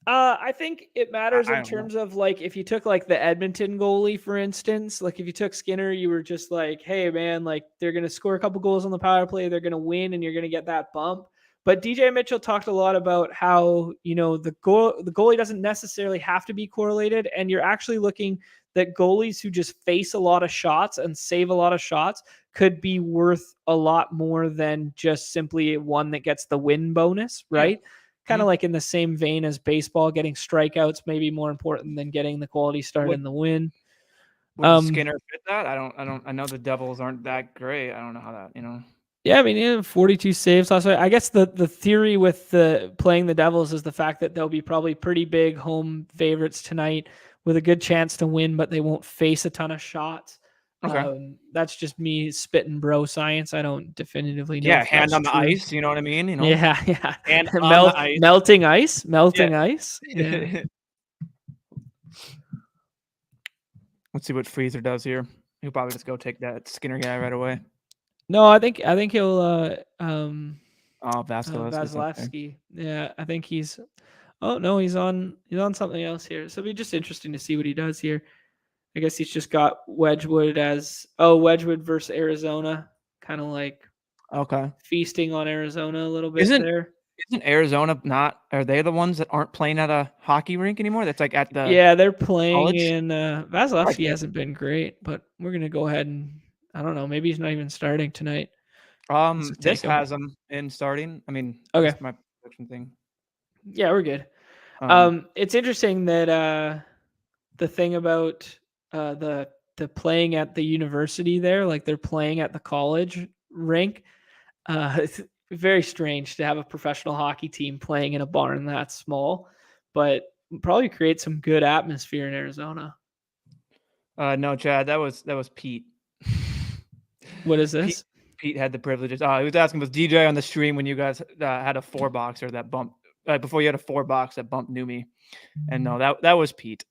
I think it matters in terms of like if you took like the Edmonton goalie, for instance, like if you took Skinner, you were just like, hey man, like they're going to score a couple goals on the power play. They're going to win and you're going to get that bump. But DJ Mitchell talked a lot about how, the goalie doesn't necessarily have to be correlated. And you're actually looking that goalies who just face a lot of shots and save a lot of shots could be worth a lot more than just simply one that gets the win bonus, right? Yeah. Kind of like in the same vein as baseball, getting strikeouts may be more important than getting the quality start in the win. Would Skinner fit that? I know the Devils aren't that great. I don't know how that, Yeah, I mean, 42 saves last night. I guess the theory with playing the Devils is the fact that they'll be probably pretty big home favorites tonight with a good chance to win, but they won't face a ton of shots. Okay. That's just me spitting bro science. I don't definitively know. Yeah, hand on the ice. You know what I mean? Yeah. And on the ice. Melting ice. Yeah. Let's see what Freezer does here. He'll probably just go take that Skinner guy right away. No, I think he'll Vasilevsky. Yeah, I think he's he's on something else here. So it'll be just interesting to see what he does here. I guess he's just got Wedgwood Wedgwood versus Arizona, kind of like feasting on Arizona a little bit there. Isn't Arizona are they the ones that aren't playing at a hockey rink anymore? That's like at the they're playing college? In Vasilevsky hasn't been great, but we're gonna go ahead and I don't know, maybe he's not even starting tonight. This has him in starting. I mean, okay, that's my prediction thing. Yeah, we're good. It's interesting that the thing about the playing at the university there, like they're playing at the college rink. It's very strange to have a professional hockey team playing in a barn that small, but probably create some good atmosphere in Arizona. No, Chad, that was Pete. What is this? Pete had the privileges. He was asking, was DJ on the stream when you guys had a 4-boxer that bumped before you had a 4-box that bumped Numi? And no, that was Pete.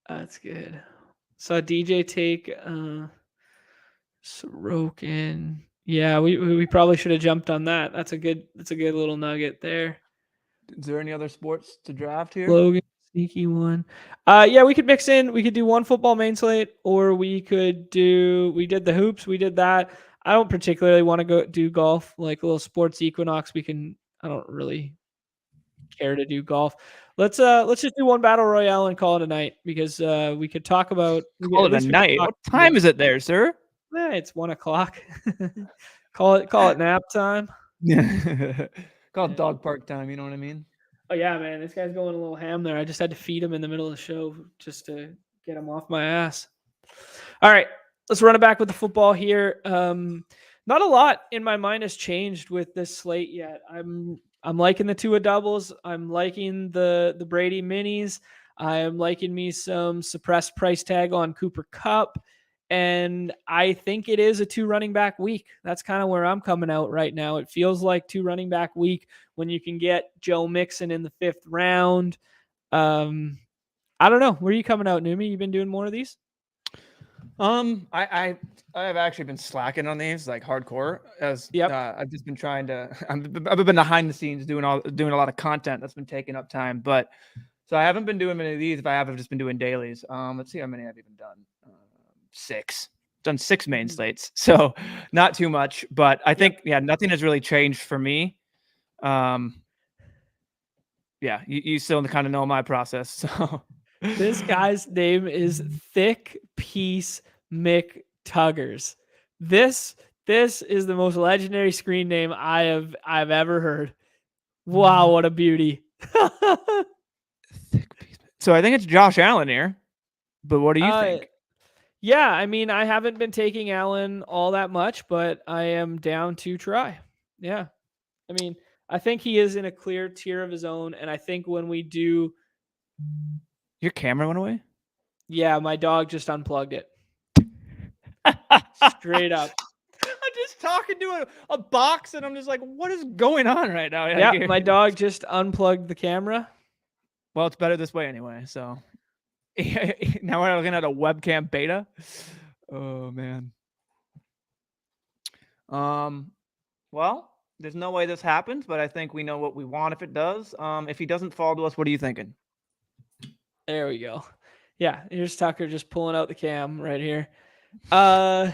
That's good. So DJ take Sorokin. Yeah, we probably should have jumped on that. That's a good little nugget there. Is there any other sports to draft here? Logan, sneaky one. Yeah, we could mix in. We could do one football main slate, or we did the hoops. We did that. I don't particularly want to go do golf, like a little sports equinox. I don't really care to do golf. Let's just do one battle royale and call it a night, because we could talk about call it a night. What time is it there, sir? It's 1:00. Call it nap time. Yeah. Call it dog park time. You know what I mean? Oh yeah, man, this guy's going a little ham there. I just had to feed him in the middle of the show just to get him off my ass. All right, let's run it back with the football here. Not a lot in my mind has changed with this slate yet. I'm liking the Tua doubles. I'm liking the Brady minis. I am liking me some suppressed price tag on Cooper Kupp. And I think it is a 2 running back week. That's kind of where I'm coming out right now. It feels like 2 running back week when you can get Joe Mixon in the 5th round. I don't know. Where are you coming out, Numi? You been doing more of these? I have actually been slacking on these like hardcore I've just been trying to. I've been behind the scenes doing a lot of content that's been taking up time, but so I haven't been doing many of these. If I have, I've just been doing dailies. Let's see how many I've even done. 6. done 6 main slates, so not too much. But I think nothing has really changed for me. You still kind of know my process. So this guy's name is Thick Piece McTuggers. This is the most legendary screen name I've ever heard. Wow, what a beauty. So I think it's Josh Allen here. But what do you think? Yeah, I mean, I haven't been taking Allen all that much, but I am down to try. Yeah. I mean, I think he is in a clear tier of his own, and I think when we do... Your camera went away? Yeah, my dog just unplugged it. Straight up. I'm just talking to a box, and I'm just like, what is going on right now? Yeah, my dog just unplugged the camera. Well, it's better this way anyway, so... Now we're looking at a webcam beta. Oh man. Well, there's no way this happens, but I think we know what we want if it does. If he doesn't fall to us, what are you thinking? There we go. Yeah, here's Tucker just pulling out the cam right here. Yeah,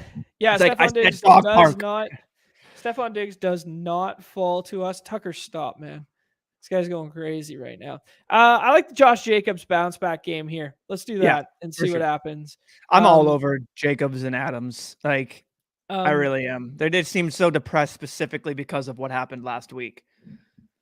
Stefan Diggs does not. Stefan Diggs does not fall to us. Tucker, stop, man. This guy's going crazy right now. I like the Josh Jacobs bounce back game here. Let's do that and see what happens. I'm all over Jacobs and Adams. Like, I really am. They did seem so depressed specifically because of what happened last week.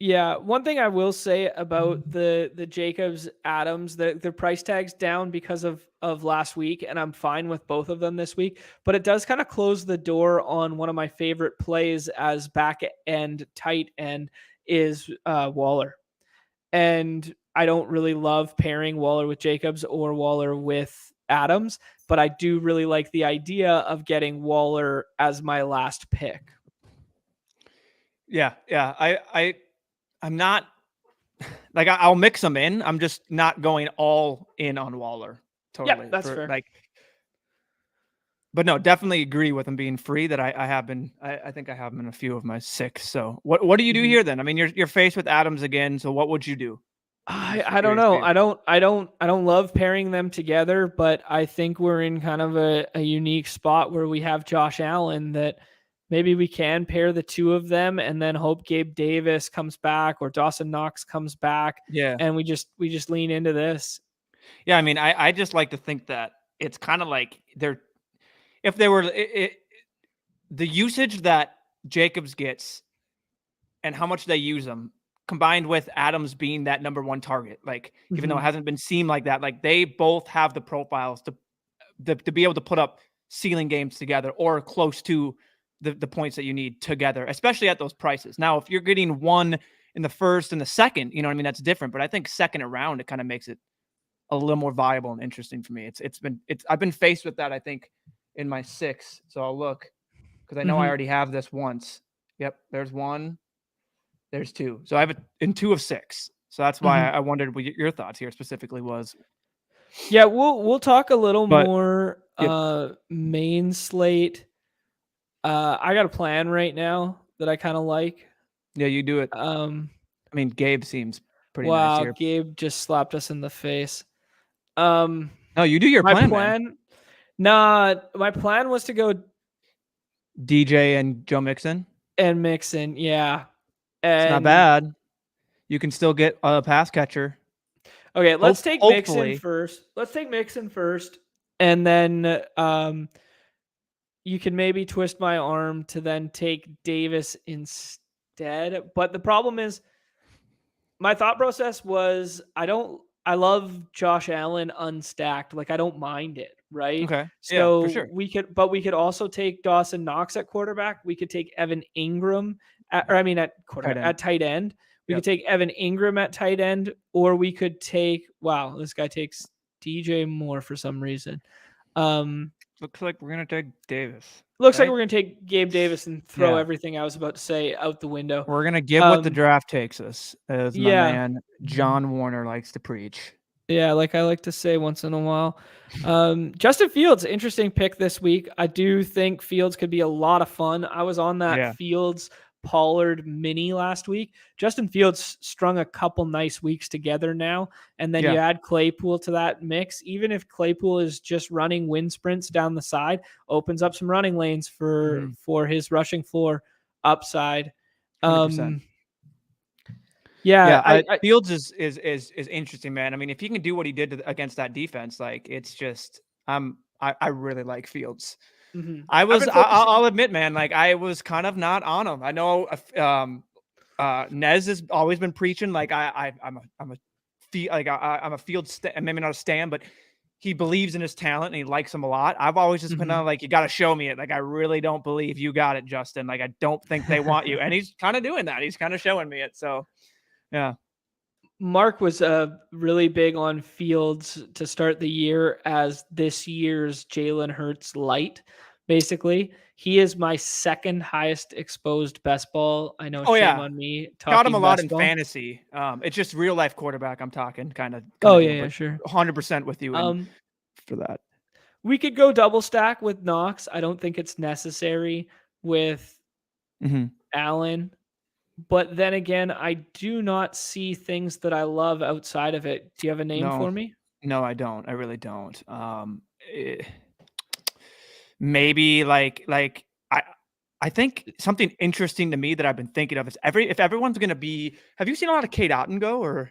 Yeah, one thing I will say about the Jacobs Adams, their price tag's down because of last week, and I'm fine with both of them this week. But it does kind of close the door on one of my favorite plays as back end tight end is Waller. And I don't really love pairing Waller with Jacobs or Waller with Adams, but I do really like the idea of getting Waller as my last pick. Yeah. I'm not like I'll mix them in. I'm just not going all in on Waller. Totally. Yeah, that's fair. But no, definitely agree with him being free. That I have been. I think I have him in a few of my 6. So what do you do here then? I mean, you're faced with Adams again. So what would you do? I don't know. I don't love pairing them together, but I think we're in kind of a unique spot where we have Josh Allen that maybe we can pair the two of them and then hope Gabe Davis comes back or Dawson Knox comes back. Yeah. And we just lean into this. Yeah. I mean, I just like to think that it's kind of like if they were the usage that Jacobs gets and how much they use them combined with Adams being that number 1 target, like even though it hasn't been seen like that, like they both have the profiles to be able to put up ceiling games together or close to the points that you need together, especially at those prices. Now, if you're getting one in the first and the second, you know what I mean? That's different, but I think second around, it kind of makes it a little more viable and interesting for me. I've been faced with that, I think, in my 6. So I'll look because I know I already have this once. Yep. There's 1. There's 2. So I have it in 2 of 6. So that's why I wondered what your thoughts here specifically was. Yeah, we'll talk a little more main slate. I got a plan right now that I kind of like. Yeah, you do it. I mean, Gabe seems pretty Wow, nice here. Gabe just slapped us in the face. No, you do your plan. Nah, my plan was to go DJ and Joe Mixon. And Mixon, yeah. And it's not bad. You can still get a pass catcher. Okay, let's take Mixon first. And then you can maybe twist my arm to then take Davis instead. But the problem is, my thought process was I love Josh Allen unstacked. Like, I don't mind it, right? Okay. So for sure. we could also take Dawson Knox at quarterback. We could take Evan Ingram at tight end. We could take Evan Ingram at tight end, or we could take, this guy takes DJ Moore for some reason. Looks like we're going to take Davis. Like we're going to take Gabe Davis and throw everything I was about to say out the window. We're going to give what the draft takes us, as my man John Warner likes to preach. Yeah, like I like to say once in a while. Justin Fields, interesting pick this week. I do think Fields could be a lot of fun. I was on that Fields Pollard mini last week. Justin Fields strung a couple nice weeks together now, and then you add Claypool to that mix. Even if Claypool is just running wind sprints down the side, opens up some running lanes for his rushing floor upside. 100%. Fields is interesting, man. I mean, if he can do what he did against that defense, like it's just I really like Fields. Mm-hmm. I'll admit, man, like I was kind of not on him. I know Nez has always been preaching like I'm a Fields maybe not a stan, but he believes in his talent and he likes him a lot. I've always just been like, you got to show me it. Like, I really don't believe you got it, Justin. Like, I don't think they want you. And he's kind of doing that. He's kind of showing me it. So, yeah. Mark was really big on Fields to start the year as this year's Jalen Hurts light. Basically, he is my second highest exposed best ball. I know, shame on me. Got him a lot in fantasy. It's just real life quarterback. I'm talking kind of. Sure. 100% with you for that. We could go double stack with Knox. I don't think it's necessary with Allen. But then again, I do not see things that I love outside of it. Do you have a name for me? No, I don't. I really don't. Maybe like I think something interesting to me that I've been thinking of is if everyone's going to be, have you seen a lot of Cade Otton go or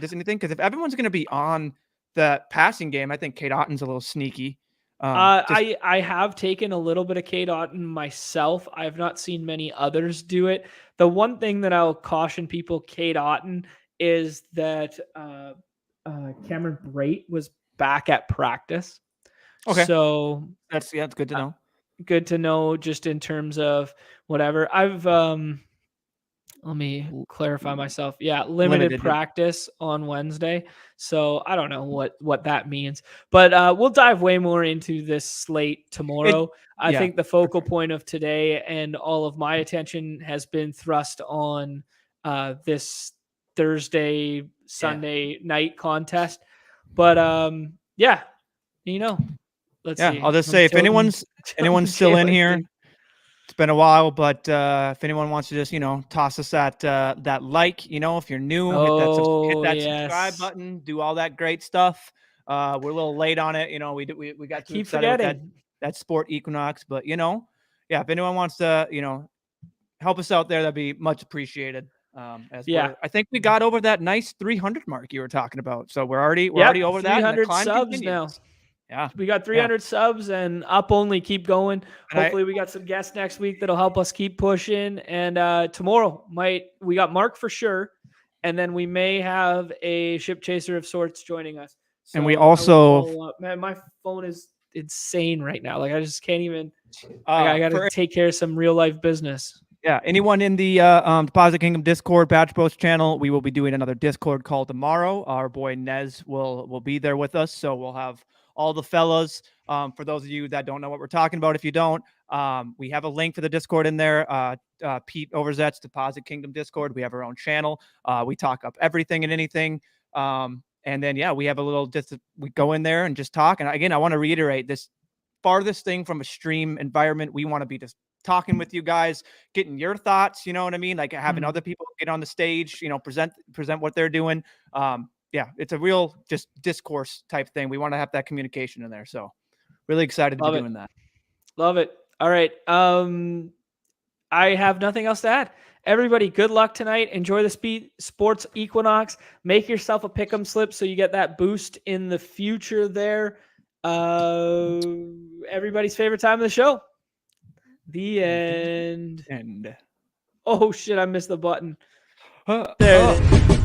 does anything? Because if everyone's going to be on the passing game, I think Cade Otton's a little sneaky. I have taken a little bit of Cade Otton myself. I've not seen many others do it. The one thing that I'll caution people, Cade Otton, is that Cameron Brate was back at practice. Okay. So that's good to know. Good to know just in terms of whatever. I've let me clarify myself. Yeah, limited practice on Wednesday. So I don't know what that means. But we'll dive way more into this slate tomorrow. I think the focal point of today and all of my attention has been thrust on this Thursday, Sunday night contest. But let's see. I'll just say if anyone's still in here, it's been a while, but if anyone wants to just, toss us that like, if you're new, hit that subscribe button, do all that great stuff. We're a little late on it. We got to keep forgetting that sport equinox, but if anyone wants to, help us out there, that'd be much appreciated. I think we got over that nice 300 mark you were talking about. So we're already over 300 that. 300 subs now. Yeah, we got 300 subs and up only. Keep going. Hopefully we got some guests next week that'll help us keep pushing. And tomorrow we got Mark for sure. And then we may have a ship chaser of sorts joining us. So and we also, man, my phone is insane right now. Like I just can't even, I got to take care of some real life business. Yeah. Anyone in the Deposit Kingdom Discord Batch Bros channel, we will be doing another Discord call tomorrow. Our boy Nez will be there with us. So we'll have all the fellas. For those of you that don't know what we're talking about, if you don't, we have a link for the Discord in there. Pete Overzet's Deposit Kingdom Discord. We have our own channel. We talk up everything and anything. And then, we have a little, we go in there and just talk. And again, I want to reiterate this farthest thing from a stream environment. We want to be just talking with you guys, getting your thoughts, you know what I mean? Like having other people get on the stage, present what they're doing. It's a real just discourse type thing. We want to have that communication in there. So really excited to be doing that. Love it. All right. I have nothing else to add. Everybody, good luck tonight. Enjoy the sports equinox. Make yourself a pick'em slip so you get that boost in the future there. Everybody's favorite time of the show. The end. Oh, shit. I missed the button. There it is.